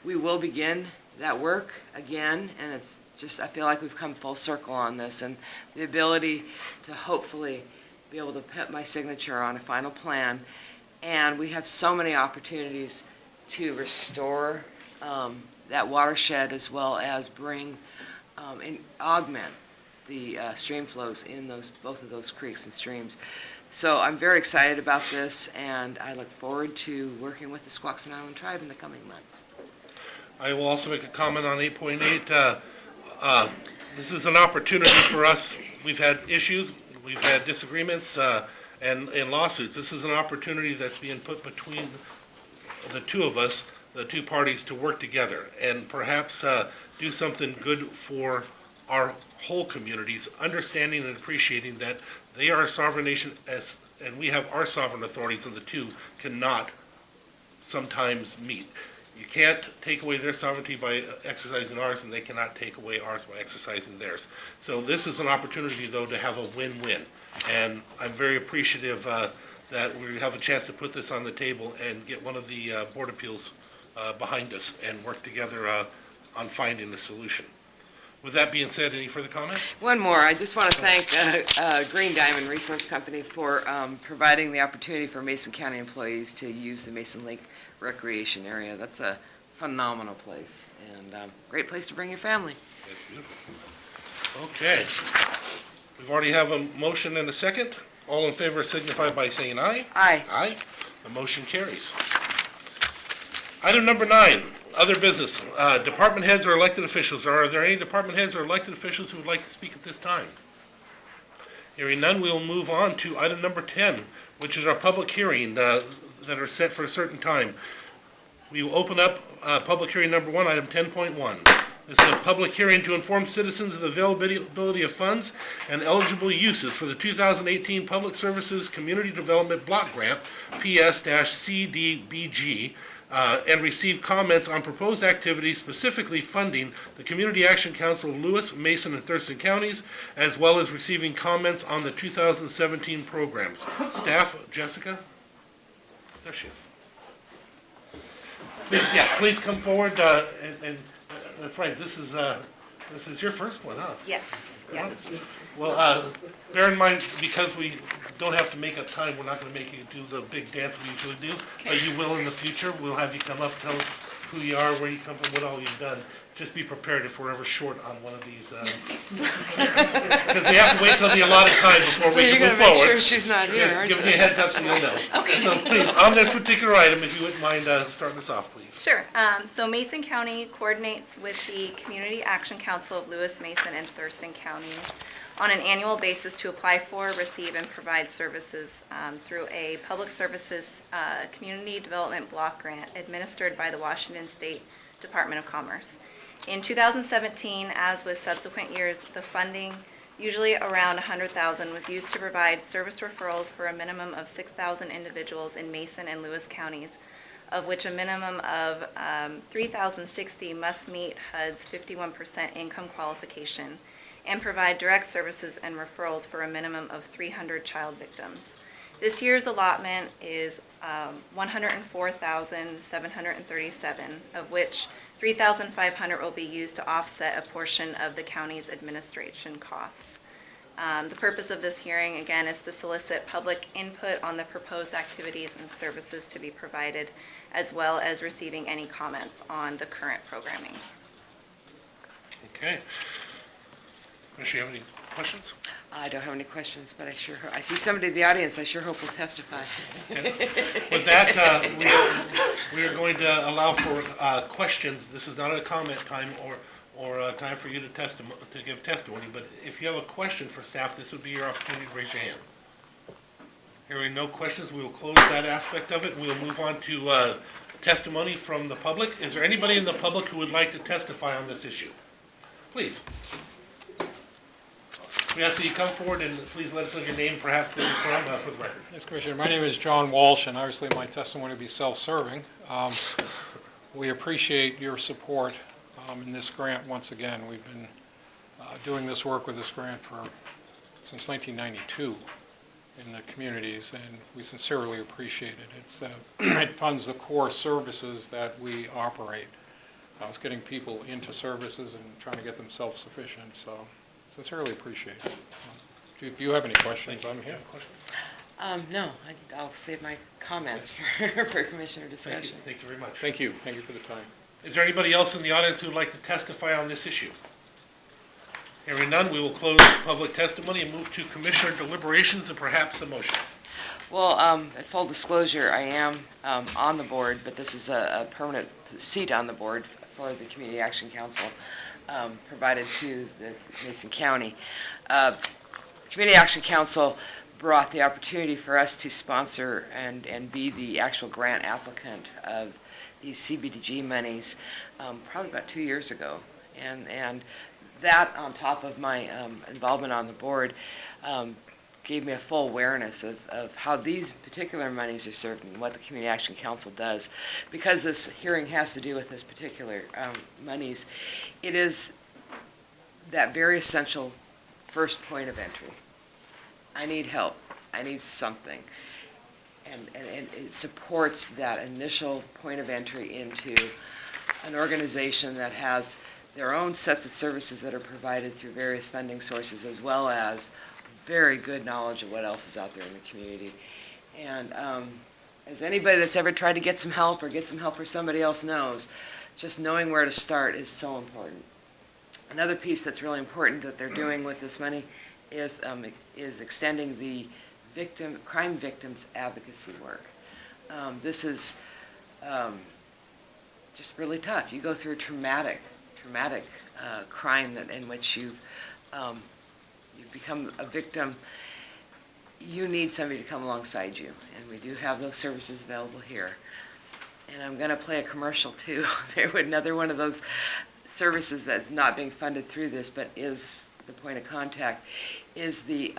We will begin that work again, and it's just, I feel like we've come full circle on this, and the ability to hopefully be able to put my signature on a final plan. And we have so many opportunities to restore that watershed, as well as bring and augment the stream flows in both of those creeks and streams. So I'm very excited about this, and I look forward to working with the Squaxin Island Tribe in the coming months. I will also make a comment on 8.8. This is an opportunity for us. We've had issues, we've had disagreements, and lawsuits. This is an opportunity that's being put between the two of us, the two parties, to work together and perhaps do something good for our whole communities, understanding and appreciating that they are a sovereign nation and we have our sovereign authorities, and the two cannot sometimes meet. You can't take away their sovereignty by exercising ours, and they cannot take away ours by exercising theirs. So this is an opportunity, though, to have a win-win. And I'm very appreciative that we have a chance to put this on the table and get one of the Board of Appeals behind us and work together on finding a solution. With that being said, any further comments? One more. I just want to thank Green Diamond Resource Company for providing the opportunity for Mason County employees to use the Mason Lake Recreation Area. That's a phenomenal place, and great place to bring your family. That's beautiful. Okay. We've already have a motion and a second. All in favor signify by saying aye. Aye. Aye. The motion carries. Item number 9, other business. Department heads or elected officials. Are there any department heads or elected officials who would like to speak at this time? Hearing none, we will move on to item number 10, which is our public hearing that are set for a certain time. We will open up public hearing number 1, item 10.1. This is a public hearing to inform citizens of the availability of funds and eligible uses for the 2018 Public Services Community Development Block Grant, PS-CDBG, and receive comments on proposed activities specifically funding the Community Action Council of Lewis, Mason, and Thurston counties, as well as receiving comments on the 2017 programs. Staff, Jessica? There she is. Please come forward, and that's right, this is your first one, huh? Yes. Yes. Well, bear in mind, because we don't have to make up time, we're not going to make you do the big dance we usually do, but you will in the future. We'll have you come up, tell us who you are, where you come from, what all you've done. Just be prepared if we're ever short on one of these, because we have to wait till the allotted time before we can move forward. So you're going to make sure she's not here, Just aren't giving you? you a heads up so you'll know. Okay. So please, on this particular item, if you wouldn't mind starting us off, please. Sure. So Mason County coordinates with the Community Action Council of Lewis, Mason, and Thurston counties on an annual basis to apply for, receive, and provide services through a Public Services Community Development Block Grant administered by the Washington State Department of Commerce. In 2017, as with subsequent years, the funding, usually around $100,000, was used to provide service referrals for a minimum of 6,000 individuals in Mason and Lewis counties, of which a minimum of 3,060 must meet HUD's 51% income qualification and provide direct services and referrals for a minimum of 300 child victims. This year's allotment is $104,737, of which $3,500 will be used to offset a portion of the county's administration costs. The purpose of this hearing, again, is to solicit public input on the proposed activities and services to be provided, as well as receiving any comments on the current programming. Okay. Does she have any questions? I don't have any questions, but I see somebody in the audience I sure hope will testify. Okay. With that, we are going to allow for questions. This is not a comment time or a time for you to give testimony, but if you have a question for staff, this would be your opportunity to raise your hand. Hearing no questions, we will close that aspect of it. We'll move on to testimony from the public. Is there anybody in the public who would like to testify on this issue? Please. We ask that you come forward and please let us know your name, perhaps where you're from, for the record. Yes, Commissioner. My name is John Walsh, and obviously my testimony will be self-serving. We appreciate your support in this grant once again. We've been doing this work with this grant since 1992 in the communities, and we sincerely appreciate it. It funds the core services that we operate. It's getting people into services and trying to get them self-sufficient, so sincerely appreciate it. So, if you have any questions, I'm here. No, I'll save my comments for commissioner discussion. Thank you very much. Thank you for the time. Is there anybody else in the audience who would like to testify on this issue? Hearing none, we will close public testimony and move to commissioner deliberations and perhaps a motion. Well, full disclosure, I am on the board, but this is a permanent seat on the board for the Community Action Council provided to the Mason County. Community Action Council brought the opportunity for us to sponsor and be the actual grant applicant of these CBDG monies probably about 2 years ago. And that, on top of my involvement on the board, gave me a full awareness of how these particular monies are served and what the Community Action Council does. Because this hearing has to do with this particular monies, it is that very essential first point of entry. I need help. I need something. And it supports that initial point of entry into an organization that has their own sets of services that are provided through various funding sources, as well as very good knowledge of what else is out there in the community. And as anybody that's ever tried to get some help or get some help for somebody else knows, just knowing where to start is so important. Another piece that's really important that they're doing with this money is extending the crime victims advocacy work. This is just really tough. You go through a traumatic crime in which you've become a victim. You need somebody to come alongside you, and we do have those services available here. And I'm going to play a commercial too. Another one of those services that's not being funded through this, but is the point of contact, is the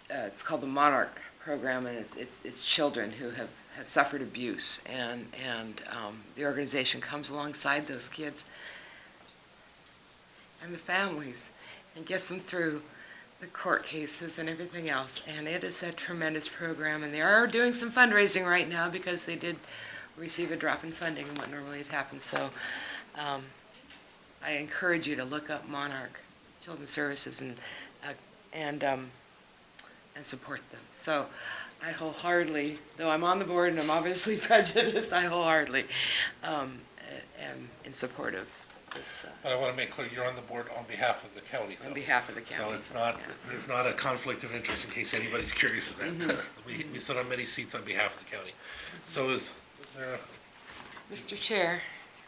it's called the Monarch program, and it's children who have suffered abuse, and the organization comes alongside those kids and the families and gets them through the court cases and everything else. And it is a tremendous program, and they are doing some fundraising right now because they did receive a drop in funding and what normally had happened. So I encourage you to look up Monarch Children's Services and support them. So I wholeheartedly, though I'm on the board and I'm obviously prejudiced, I wholeheartedly am in support of this. But I want to make clear, you're on the board on behalf of the county. On behalf of the county. So it's not, there's not a conflict of interest in case anybody's curious of that. We sit on many seats on behalf of the county. So is there a... Mr. Chair,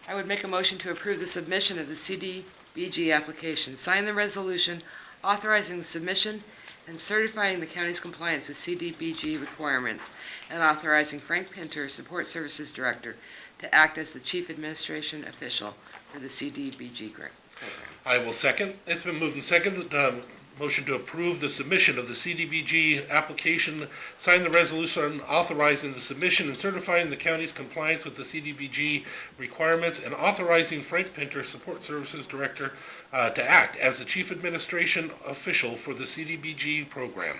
I would make a motion to approve the submission of the CDBG application, sign the resolution authorizing the submission and certifying the county's compliance with CDBG requirements, and authorizing Frank Pinter, Support Services Director, to act as the Chief Administration Official for the CDBG program. I will second. It's been moved and seconded. Motion to approve the submission of the CDBG application, sign the resolution authorizing the submission and certifying the county's compliance with the CDBG requirements, and authorizing Frank Pinter, Support Services Director, to act as the Chief Administration Official for the CDBG program.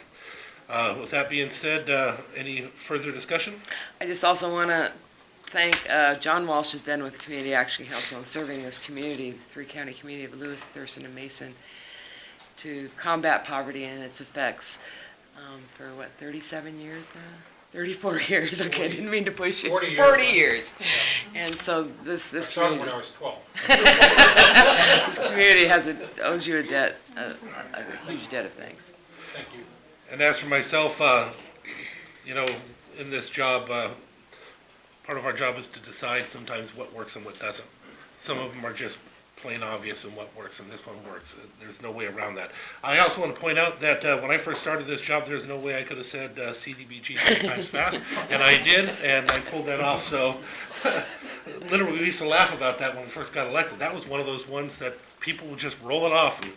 With that being said, any further discussion? I just also want to thank John Walsh has been with the Community Action Council and serving this community, the three-county community of Lewis, Thurston, and Mason, to combat poverty and its effects for, 37 years now? 34 years, okay, I didn't mean to push you. 40 years. 40 years. And so this community... when I was 12. This community owes you a debt, a huge debt of thanks. Thank you. And as for myself, in this job, part of our job is to decide sometimes what works and what doesn't. Some of them are just plain obvious in what works, and this one works. There's no way around that. I also want to point out that when I first started this job, there's no way I could have said CDBG 10 times fast, and I did, and I pulled that off. So literally, we used to laugh about that when we first got elected. That was one of those ones that people would just roll it off, and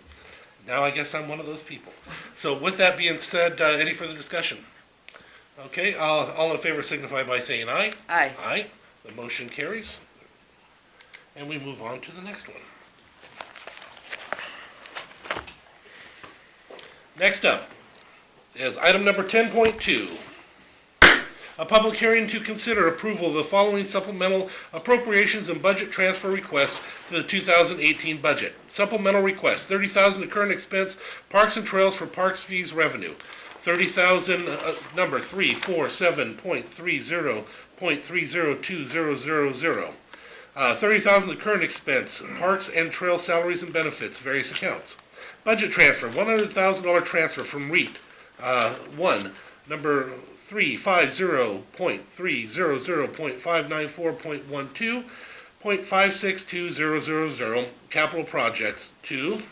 now I guess I'm one of those people. So with that being said, any further discussion? Okay, all in favor signify by saying aye. Aye. Aye. The motion carries. and we move on to the next one. Next up is item number 10.2. A public hearing to consider approval of the following supplemental appropriations and budget transfer requests for the 2018 budget. Supplemental request, $30,000 to current expense, Parks and Trails for parks fees revenue. $30,000, number 347.30.302000. $30,000 to current expense, Parks and Trail salaries and benefits, various accounts. Budget transfer, $100,000 transfer from REIT. 1, number 350.300.594.12.562000, capital projects. 2,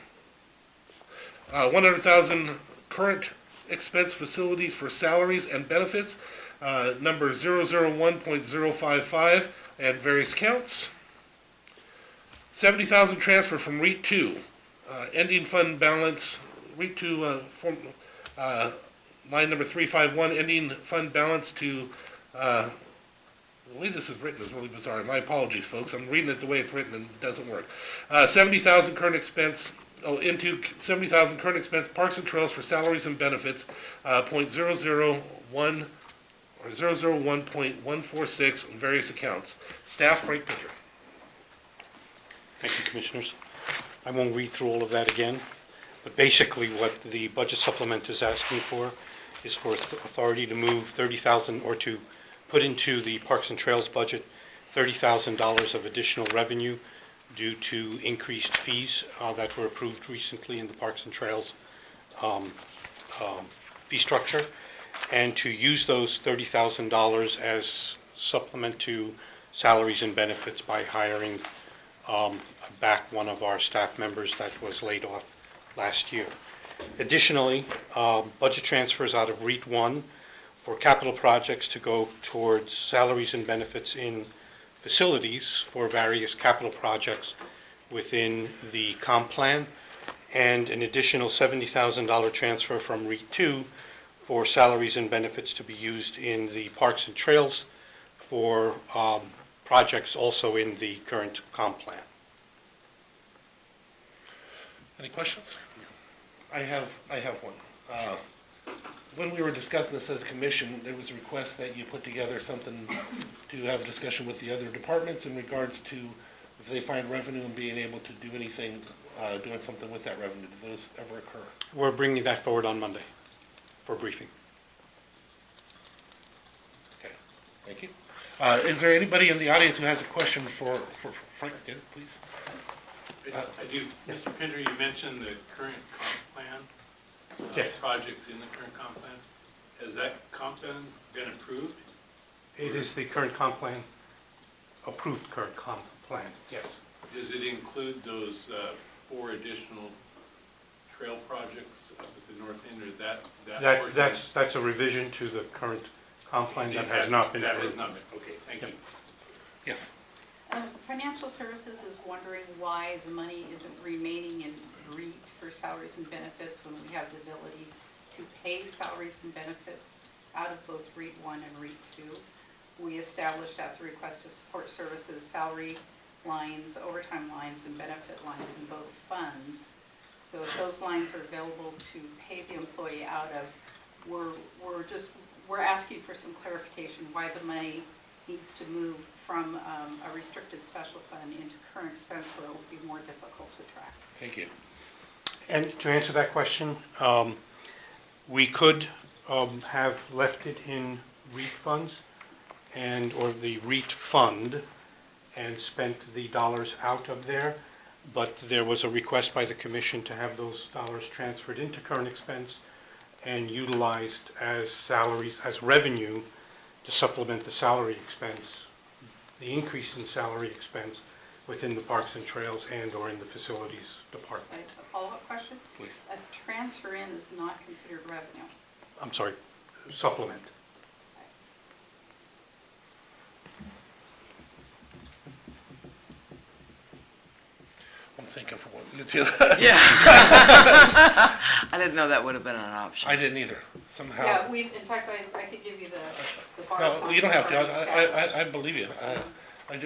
100,000 current expense facilities for salaries and benefits, number 001.055, and various accounts. 70,000 transfer from REIT 2, ending fund balance, REIT 2, line number 351, ending fund balance to, the way this is written is really bizarre. My apologies, folks. I'm reading it the way it's written and it doesn't work. 70,000 current expense, into 70,000 current expense, Parks and Trails for salaries and benefits, .001 or 001.146 in various accounts. Staff, Frank Pitcher. Thank you, Commissioners. I won't read through all of that again, but basically what the budget supplement is asking for is for authority to move $30,000 or to put into the Parks and Trails budget $30,000 of additional revenue due to increased fees that were approved recently in the Parks and Trails fee structure, and to use those $30,000 as supplement to salaries and benefits by hiring back one of our staff members that was laid off last year. Additionally, budget transfers out of REIT 1 for capital projects to go towards salaries and benefits in facilities for various capital projects within the comp plan, and an additional $70,000 transfer from REIT 2 for salaries and benefits to be used in the Parks and Trails for projects also in the current comp plan. Any questions? I have one. When we were discussing this as a commission, there was a request that you put together something to have a discussion with the other departments in regards to if they find revenue and being able to do anything, doing something with that revenue. Did those ever occur? We're bringing that forward on Monday for briefing. Okay, thank you. Is there anybody in the audience who has a question for Frank Stitt, please? I do. Mr. Pinder, you mentioned the current comp plan. Yes. Projects in the current comp plan. Has that comp plan been approved? It is the current comp plan, approved current comp plan, yes. Does it include those 4 additional trail projects up at the north end, or that portion? That's a revision to the current comp plan that has not been approved. That has not been, okay, thank you. Yes. Financial Services is wondering why the money isn't remaining in REIT for salaries and benefits when we have the ability to pay salaries and benefits out of both REIT 1 and REIT 2. We established at the request of support services salary lines, overtime lines, and benefit lines in both funds. So if those lines are available to pay the employee out of, we're asking for some clarification why the money needs to move from a restricted special fund into current expense where it will be more difficult to track. Thank you. And to answer that question, we could have left it in REIT funds or the REIT fund and spent the dollars out of there, but there was a request by the commission to have those dollars transferred into current expense and utilized as salaries, as revenue to supplement the salary expense, the increase in salary expense within the Parks and Trails and or in the Facilities Department. A follow-up question? Please. A transfer in is not considered revenue. I'm sorry, supplement. I'm thinking for one minute too. Yeah. I didn't know that would have been an option. I didn't either, somehow. Yeah, in fact, I could give you the bar. No, you don't have to. I believe you.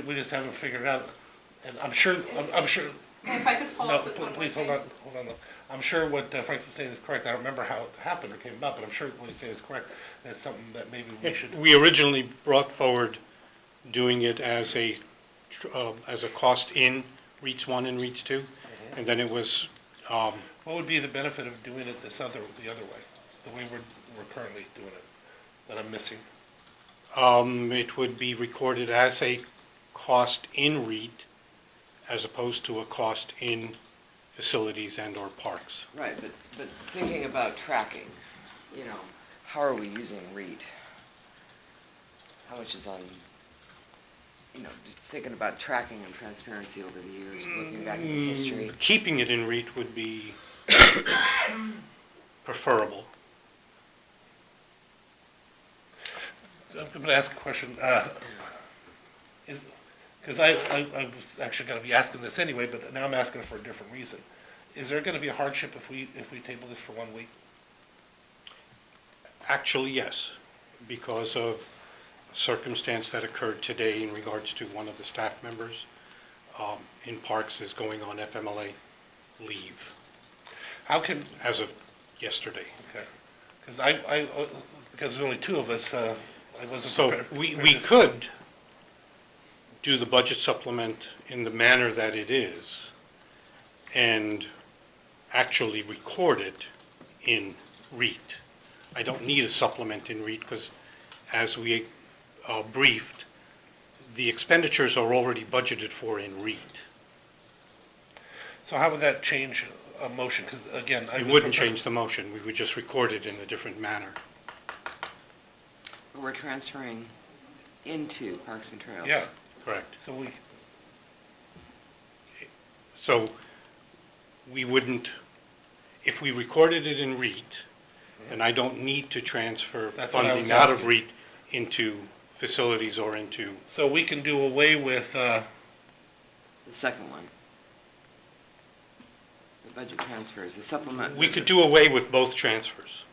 We just haven't figured out And I'm sure, If I could follow no, up with one more please, thing. hold on. I'm sure what Frank's saying is correct. I don't remember how it happened or came about, but I'm sure what he's saying is correct. And it's something that maybe we should. We originally brought forward doing it as a cost in REITs 1 and REITs 2, and then it was, What would be the benefit of doing it the other way, the way we're currently doing it, that I'm missing? it would be recorded as a cost in REIT as opposed to a cost in facilities and/or parks. Right, but thinking about tracking, how are we using REIT? How much is on, just thinking about tracking and transparency over the years, looking back at the history. Keeping it in REIT would be preferable. I'm going to ask a question. Because I was actually going to be asking this anyway, but now I'm asking for a different reason. Is there going to be a hardship if we table this for 1 week? Actually, yes, because of a circumstance that occurred today in regards to one of the staff members in Parks is going on FMLA leave. How can? As of yesterday. Okay. Because there's only 2 of us, I wasn't So prepared. we could do the budget supplement in the manner that it is and actually record it in REIT. I don't need a supplement in REIT because as we briefed, the expenditures are already budgeted for in REIT. So how would that change a motion? Because again, It wouldn't change the motion. We would just record it in a different manner. We're transferring into Parks and Trails. Yeah. Correct. So we wouldn't, if we recorded it in REIT, then I don't need to transfer That's what I was funding out of asking. REIT into facilities or into, So we can do away with, The second one. The budget transfers, the supplement. we could do away with both transfers.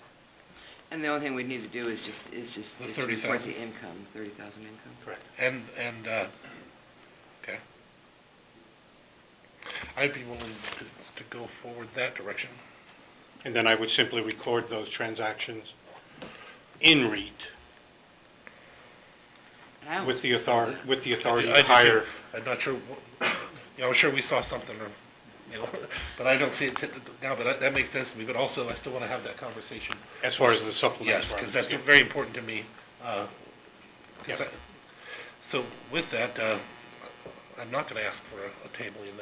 And the only thing we need to do is just The is to 30,000. report the income, 30,000 income. Correct. okay. I'd be willing to go forward that direction. And then I would simply record those transactions in REIT with the authority I to did hire. too. I'm not sure, I'm sure we saw something, but I don't see it now, but that makes sense to me, but also I still want to have that conversation. As far as the supplements. Yes, because that's very important to me. So with that, I'm not going to ask for a tabling.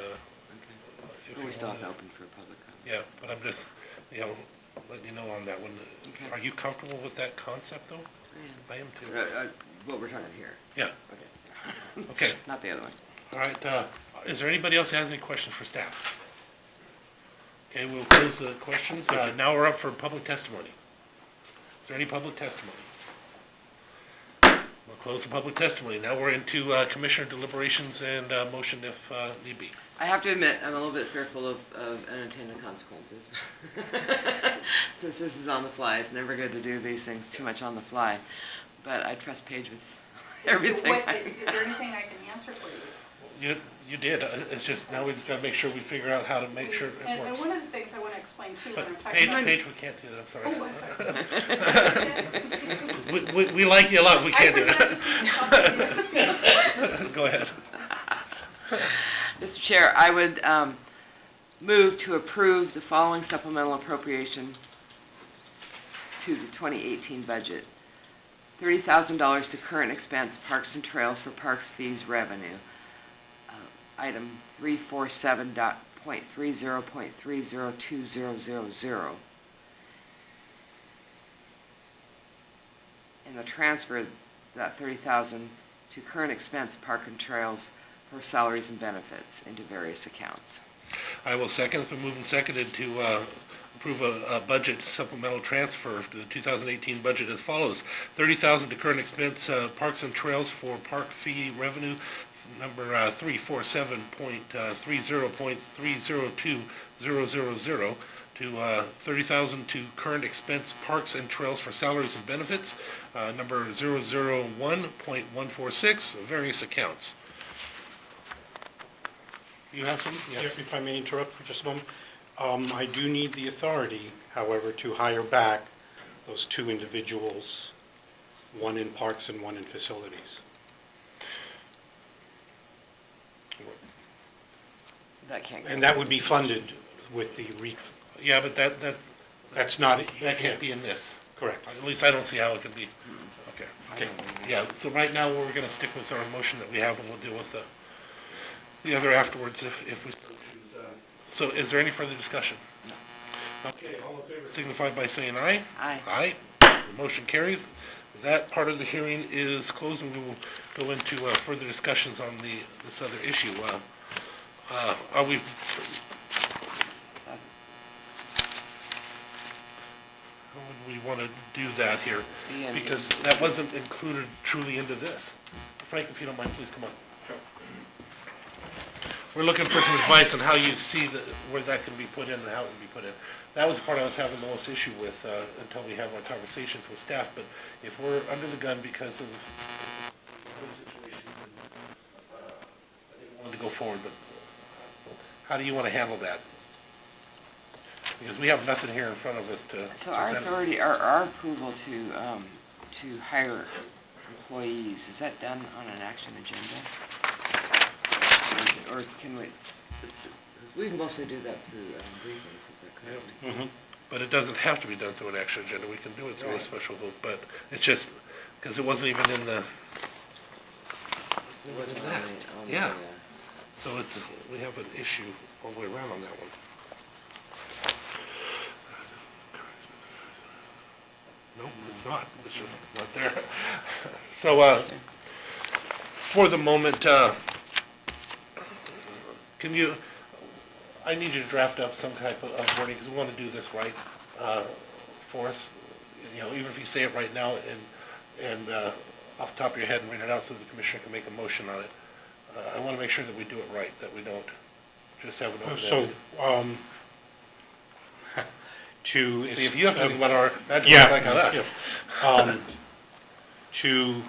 But we still have to open for a public comment. Yeah, but I'm just, letting you know on that one. Okay. Are you comfortable with that concept, though? I am too. What we're talking here. Yeah. Okay. Okay. Not the other one. All right, is there anybody else that has any questions for staff? Okay, we'll close the questions. Now we're up for public testimony. Is there any public testimony? We'll close the public testimony. Now we're into commissioner deliberations and motion if need be. I have to admit, I'm a little bit fearful of unintended consequences. Since this is on the fly, it's never good to do these things too much on the fly. But I trust Paige with everything. Is there anything I can answer for you? You did. It's just, now we just gotta make sure we figure out how to make sure it And works. one of the things I want to explain too, when I'm But talking about. Paige, we can't do that, I'm Oh, I'm sorry. We like you a lot, we can't do I forgot that. Go ahead. Mr. Chair, I would move to approve the following supplemental appropriation to the 2018 budget. $30,000 to current expense Parks and Trails for parks fees revenue. Item 347.30.30.20000. And the transfer of that $30,000 to current expense Park and Trails for salaries and benefits into various accounts. I will second. It's been moved and seconded to approve a budget supplemental transfer to the 2018 budget as follows. $30,000 to current expense Parks and Trails for park fee revenue, number 347.30.302000, to $30,000 to current expense Parks and Trails for salaries and benefits, number 001.146, various accounts. You have some? Yes. If I may interrupt for just a moment. I do need the authority, however, to hire back those two individuals, one in parks and one in facilities. That can't go. And that would be funded with the Yeah, but that's not. that can't be in this. Correct. At least I don't see how it can be. Okay. Okay. Yeah, so right now, we're gonna stick with our motion that we have, and we'll deal with the other afterwards if we so choose. So is there any further discussion? No. Okay, all in favor signify by saying aye. Aye. Aye. The motion carries. That part of the hearing is closed, and we will go into further discussions on this other issue. Are we, how would we want to do that here? Because that wasn't included truly into this. Frank, if you don't mind, please come on. We're looking for some advice on how you see where that can be put in and how it can be put in. That was the part I was having the most issue with until we have our conversations with staff. But if we're under the gun because of the situation, I didn't want to go forward. But how do you want to handle that? Because we have nothing here in front of us to. So our authority, our approval to hire employees, is that done on an action agenda? Or can we, we mostly do that through briefings, is that correct? Mm-hmm. But it doesn't have to be done through an action agenda. We can do it through a special vote, but it's just, because it wasn't even in the. It wasn't on the, Yeah. So we have an issue all the way around on that one. Nope, it's not. It's just not there. So, for the moment, I need you to draft up some type of wording, because we want to do this right for us. You know, even if you say it right now and off the top of your head and read it out so the commissioner can make a motion on it. I want to make sure that we do it right, that we don't just have an open-ended. So, to... See, if you have to think about our, imagine yeah, like on us. Yeah. To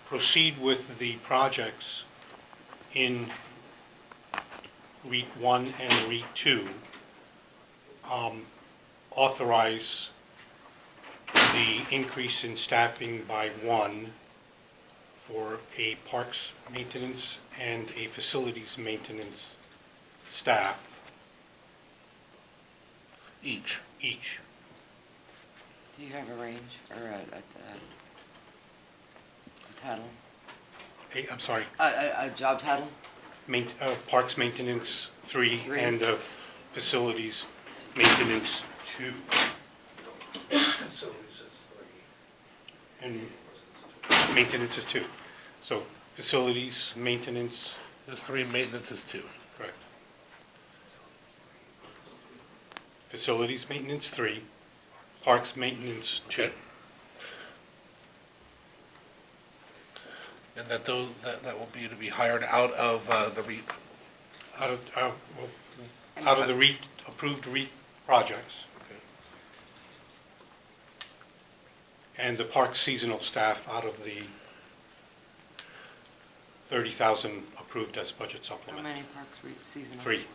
proceed with the projects in REIT 1 and REIT 2, authorize the increase in staffing by 1 for a parks maintenance and a facilities maintenance staff. Each. Do you have a range or a title? I'm sorry. A job title? Parks maintenance 3 and facilities maintenance 2. Facilities is 3. And maintenance is 2. So facilities, maintenance. There's 3, maintenance is 2. Correct. Facilities maintenance 3, parks maintenance 2. Okay. And that will be to be hired out of the REIT. Out of the REIT, approved REIT projects. Okay. And the park seasonal staff out of the 30,000 approved as budget How supplement. many parks seasonal? 3.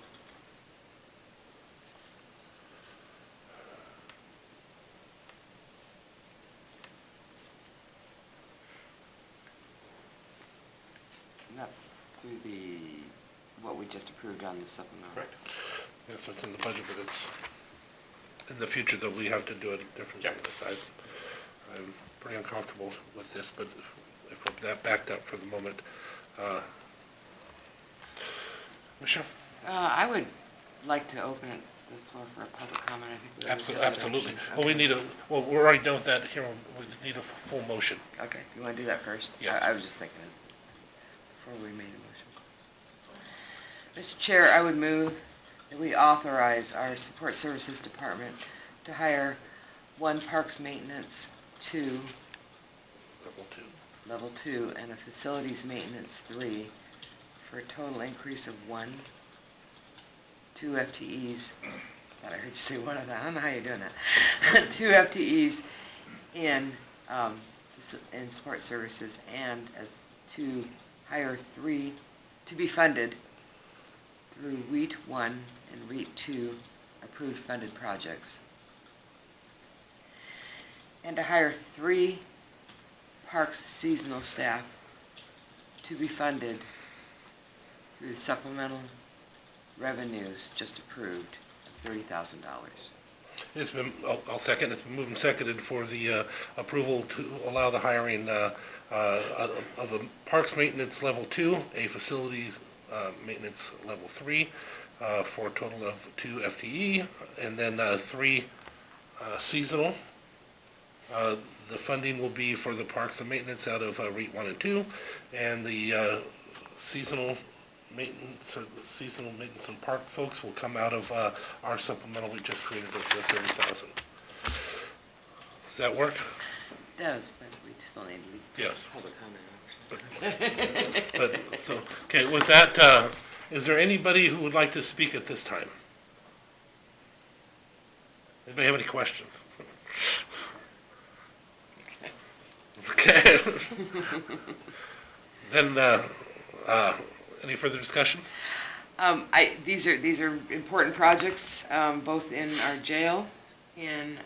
That's through what we just approved on the supplemental. Correct. Yes, it's in the budget, but it's, in the future, though, we have to do it differently. I'm pretty uncomfortable with this, but if we're that backed up for the moment. Commissioner? I would like to open the floor for a public comment. I think we always have that Absolutely. option. Well, we're already done with that here. We need a full motion. Okay, you want to do that first? Yes. I was just thinking before we made a motion. Mr. Chair, I would move that we authorize our Support Services Department to hire 1 parks maintenance 2, level 2, and a facilities maintenance 3 for a total increase of 2 FTEs. Thought I heard you say one of them. How are you doing that? 2 FTEs in support services, and as to hire 3 to be funded through REIT 1 and REIT 2 approved funded projects. And to hire 3 parks seasonal staff to be funded through the supplemental revenues just approved of $30,000. It's been, I'll second, it's been moved and seconded for the approval to allow the hiring of a parks maintenance level 2, a facilities maintenance level 3, for a total of 2 FTE, and then 3 seasonal. The funding will be for the parks and maintenance out of REIT 1 and 2, and the seasonal maintenance, or the seasonal maintenance and park folks will come out of our supplemental we just created of the 30,000. Does that work? It does, but we still need to Yes. public comment. But, so, okay, with that, is there anybody who would like to speak at this time? Anybody have any questions? Okay. Then, any further discussion? These are important projects, both in our jail and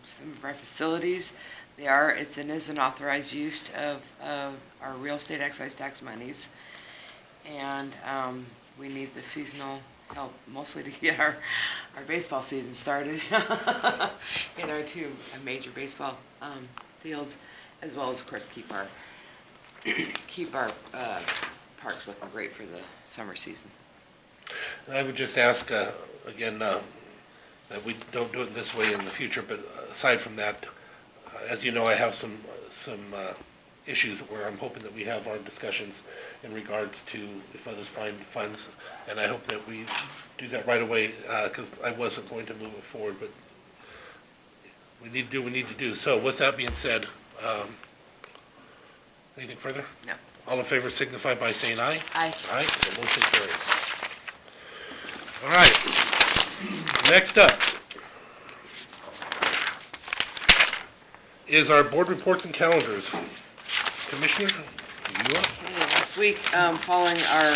some of our facilities. It is an authorized use of our real estate excise tax monies. And we need the seasonal help mostly to get our baseball season started in our 2 major baseball fields, as well as, of course, keep our parks looking great for the summer season. And I would just ask, again, that we don't do it this way in the future, but aside from that, as you know, I have some issues where I'm hoping that we have our discussions in regards to if others find funds, and I hope that we do that right away, because I wasn't going to move it forward, but we need to do what we need to do. So with that being said, anything further? No. All in favor signify by saying aye. Aye. Aye, the motion carries. All right, next up is our board reports and calendars. Commissioner, you up? Okay, last week, following our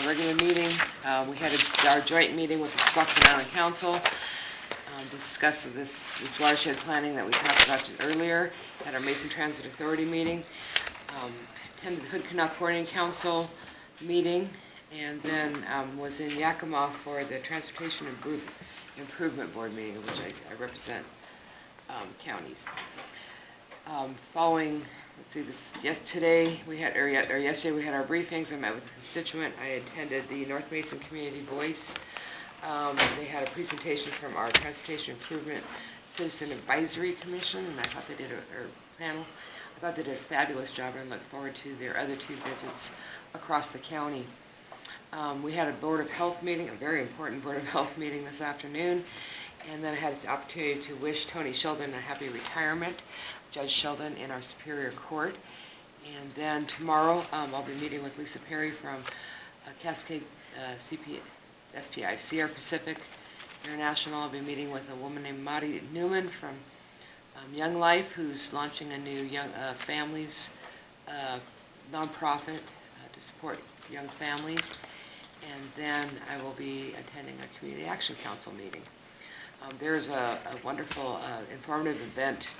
regular meeting, we had our joint meeting with the Squaxin Island Council to discuss this watershed planning that we talked about earlier at our Mason Transit Authority meeting. Attended the Hood Canal Coordinating Council meeting, and then was in Yakima for the Transportation Improvement Board meeting, which I represent counties. Following, let's see, yesterday we had our briefings. I met with a constituent. I attended the North Mason Community Voice. They had a presentation from our Transportation Improvement Citizen Advisory Commission, and I thought they did panel. I thought they did a fabulous job, and look forward to their other 2 visits across the county. We had a Board of Health meeting, a very important Board of Health meeting this afternoon, and then I had the opportunity to wish Tony Sheldon a happy retirement, Judge Sheldon in our Superior Court. And then tomorrow, I'll be meeting with Lisa Perry from Cascade SPI, Sierra Pacific International. I'll be meeting with a woman named Maddie Newman from Young Life, who's launching a new young families nonprofit to support young families. And then I will be attending a Community Action Council meeting. There's a wonderful informative event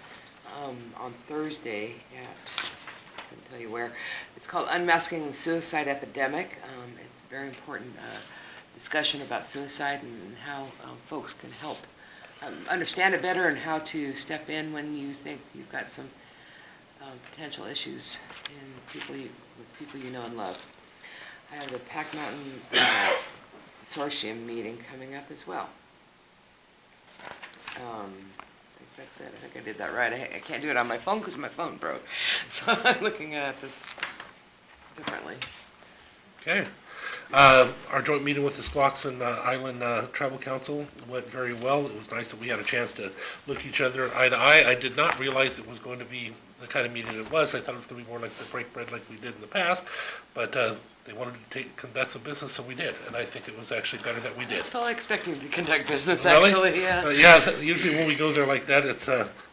on Thursday at, I can tell you where, it's called Unmasking the Suicide Epidemic. It's a very important discussion about suicide and how folks can help understand it better and how to step in when you think you've got some potential issues with people you know and love. I have the Pack Mountain Consortium meeting coming up as well. I think that's it. I think I did that right. I can't do it on my phone because my phone broke. So I'm looking at this differently. Okay. Our joint meeting with the Squaxin Island Tribal Council went very well. It was nice that we had a chance to look each other eye to eye. I did not realize it was going to be the kind of meeting it was. I thought it was going to be more like the break bread like we did in the past, but they wanted to conduct some business, so we did, and I think it was actually better that we did. I was fully expecting to conduct business, Really? actually, yeah. Yeah, usually when we go there like that, it's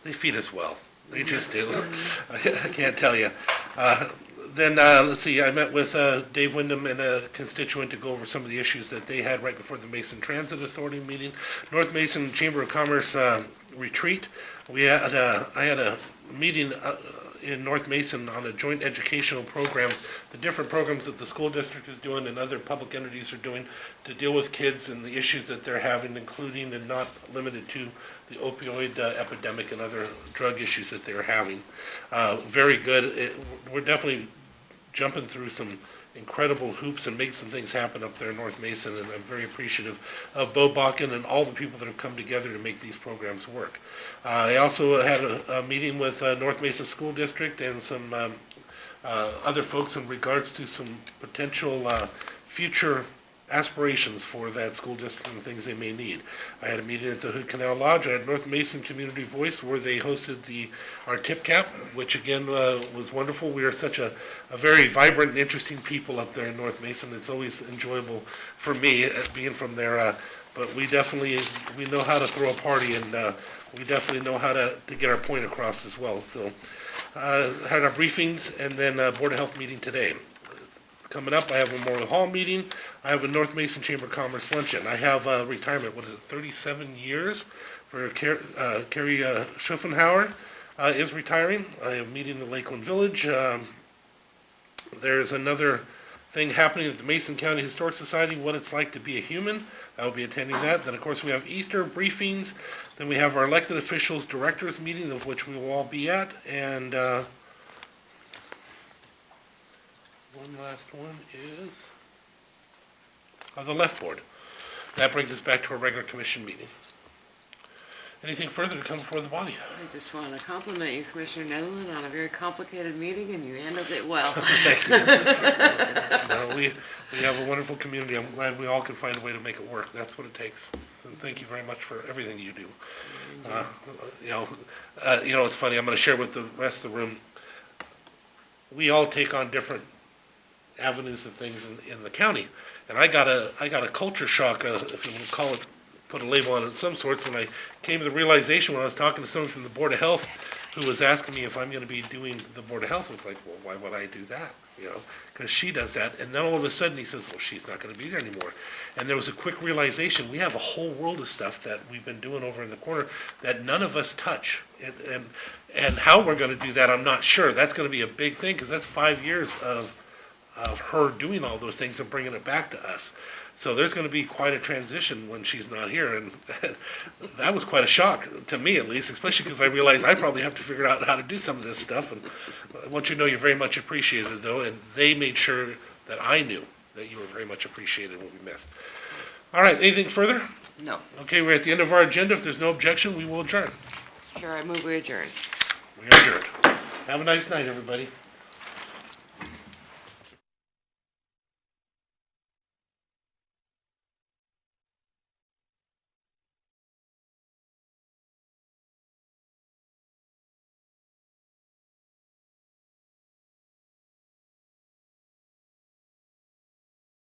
they feed us well. They just do. I can't tell you. then, let's see, I met with Dave Wyndham and a constituent to go over some of the issues that they had right before the Mason Transit Authority meeting. North Mason Chamber of Commerce retreat. I had a meeting in North Mason on the joint educational programs, the different programs that the school district is doing and other public entities are doing to deal with kids and the issues that they're having, including and not limited to the opioid epidemic and other drug issues that they're having. Very good. We're definitely jumping through some incredible hoops and make some things happen up there in North Mason, and I'm very appreciative of Bo Bakken and all the people that have come together to make these programs work. I also had a meeting with North Mason School District and some other folks in regards to some potential future aspirations for that school district and things they may need. I had a meeting at the Hood Canal Lodge. I had North Mason Community Voice where they hosted our tip cap, which again was wonderful. We are such a very vibrant and interesting people up there in North Mason. It's always enjoyable for me being from there, but we know how to throw a party, and we definitely know how to get our point across as well. So had our briefings and then Board of Health meeting today. Coming up, I have a Memorial Hall meeting. I have a North Mason Chamber of Commerce luncheon. I have retirement, 37 years for Carrie Schuffenhauer is retiring. I am meeting in Lakeland Village. There's another thing happening at the Mason County Historic Society, what it's like to be a human. I will be attending that. Then, of course, we have Easter briefings. Then we have our elected officials directors meeting, of which we will all be at. And one last one is the left board. That brings us back to our regular commission meeting. Anything further to come before the body? I just want to compliment you, Commissioner Netherland, on a very complicated meeting, and you handled it well. Thank you. No, we have a wonderful community. I'm glad we all can find a way to make it work. That's what it takes. And thank you very much for everything you do. It's funny. I'm going to share with the rest of the room. We all take on different avenues of things in the county, and I got a culture shock, if you want to call it, put a label on it of some sorts, when I came to the realization when I was talking to someone from the Board of Health who was asking me if I'm going to be doing the Board of Health. I was like, well, why would I do that? Because she does that. And then all of a sudden he says, well, she's not going to be there anymore. And there was a quick realization, we have a whole world of stuff that we've been doing over in the corner that none of us touch. And how we're going to do that, I'm not sure. That's going to be a big thing, because that's 5 years of her doing all those things and bringing it back to us. So there's going to be quite a transition when she's not here, and that was quite a shock to me, at least, especially because I realized I probably have to figure out how to do some of this stuff. And I want you to know you're very much appreciated, though, and they made sure that I knew that you were very much appreciated when we missed. All right, anything further? No. Okay, we're at the end of our agenda. If there's no objection, we will adjourn. Sure, I move we adjourn. We are adjourned. Have a nice night, everybody.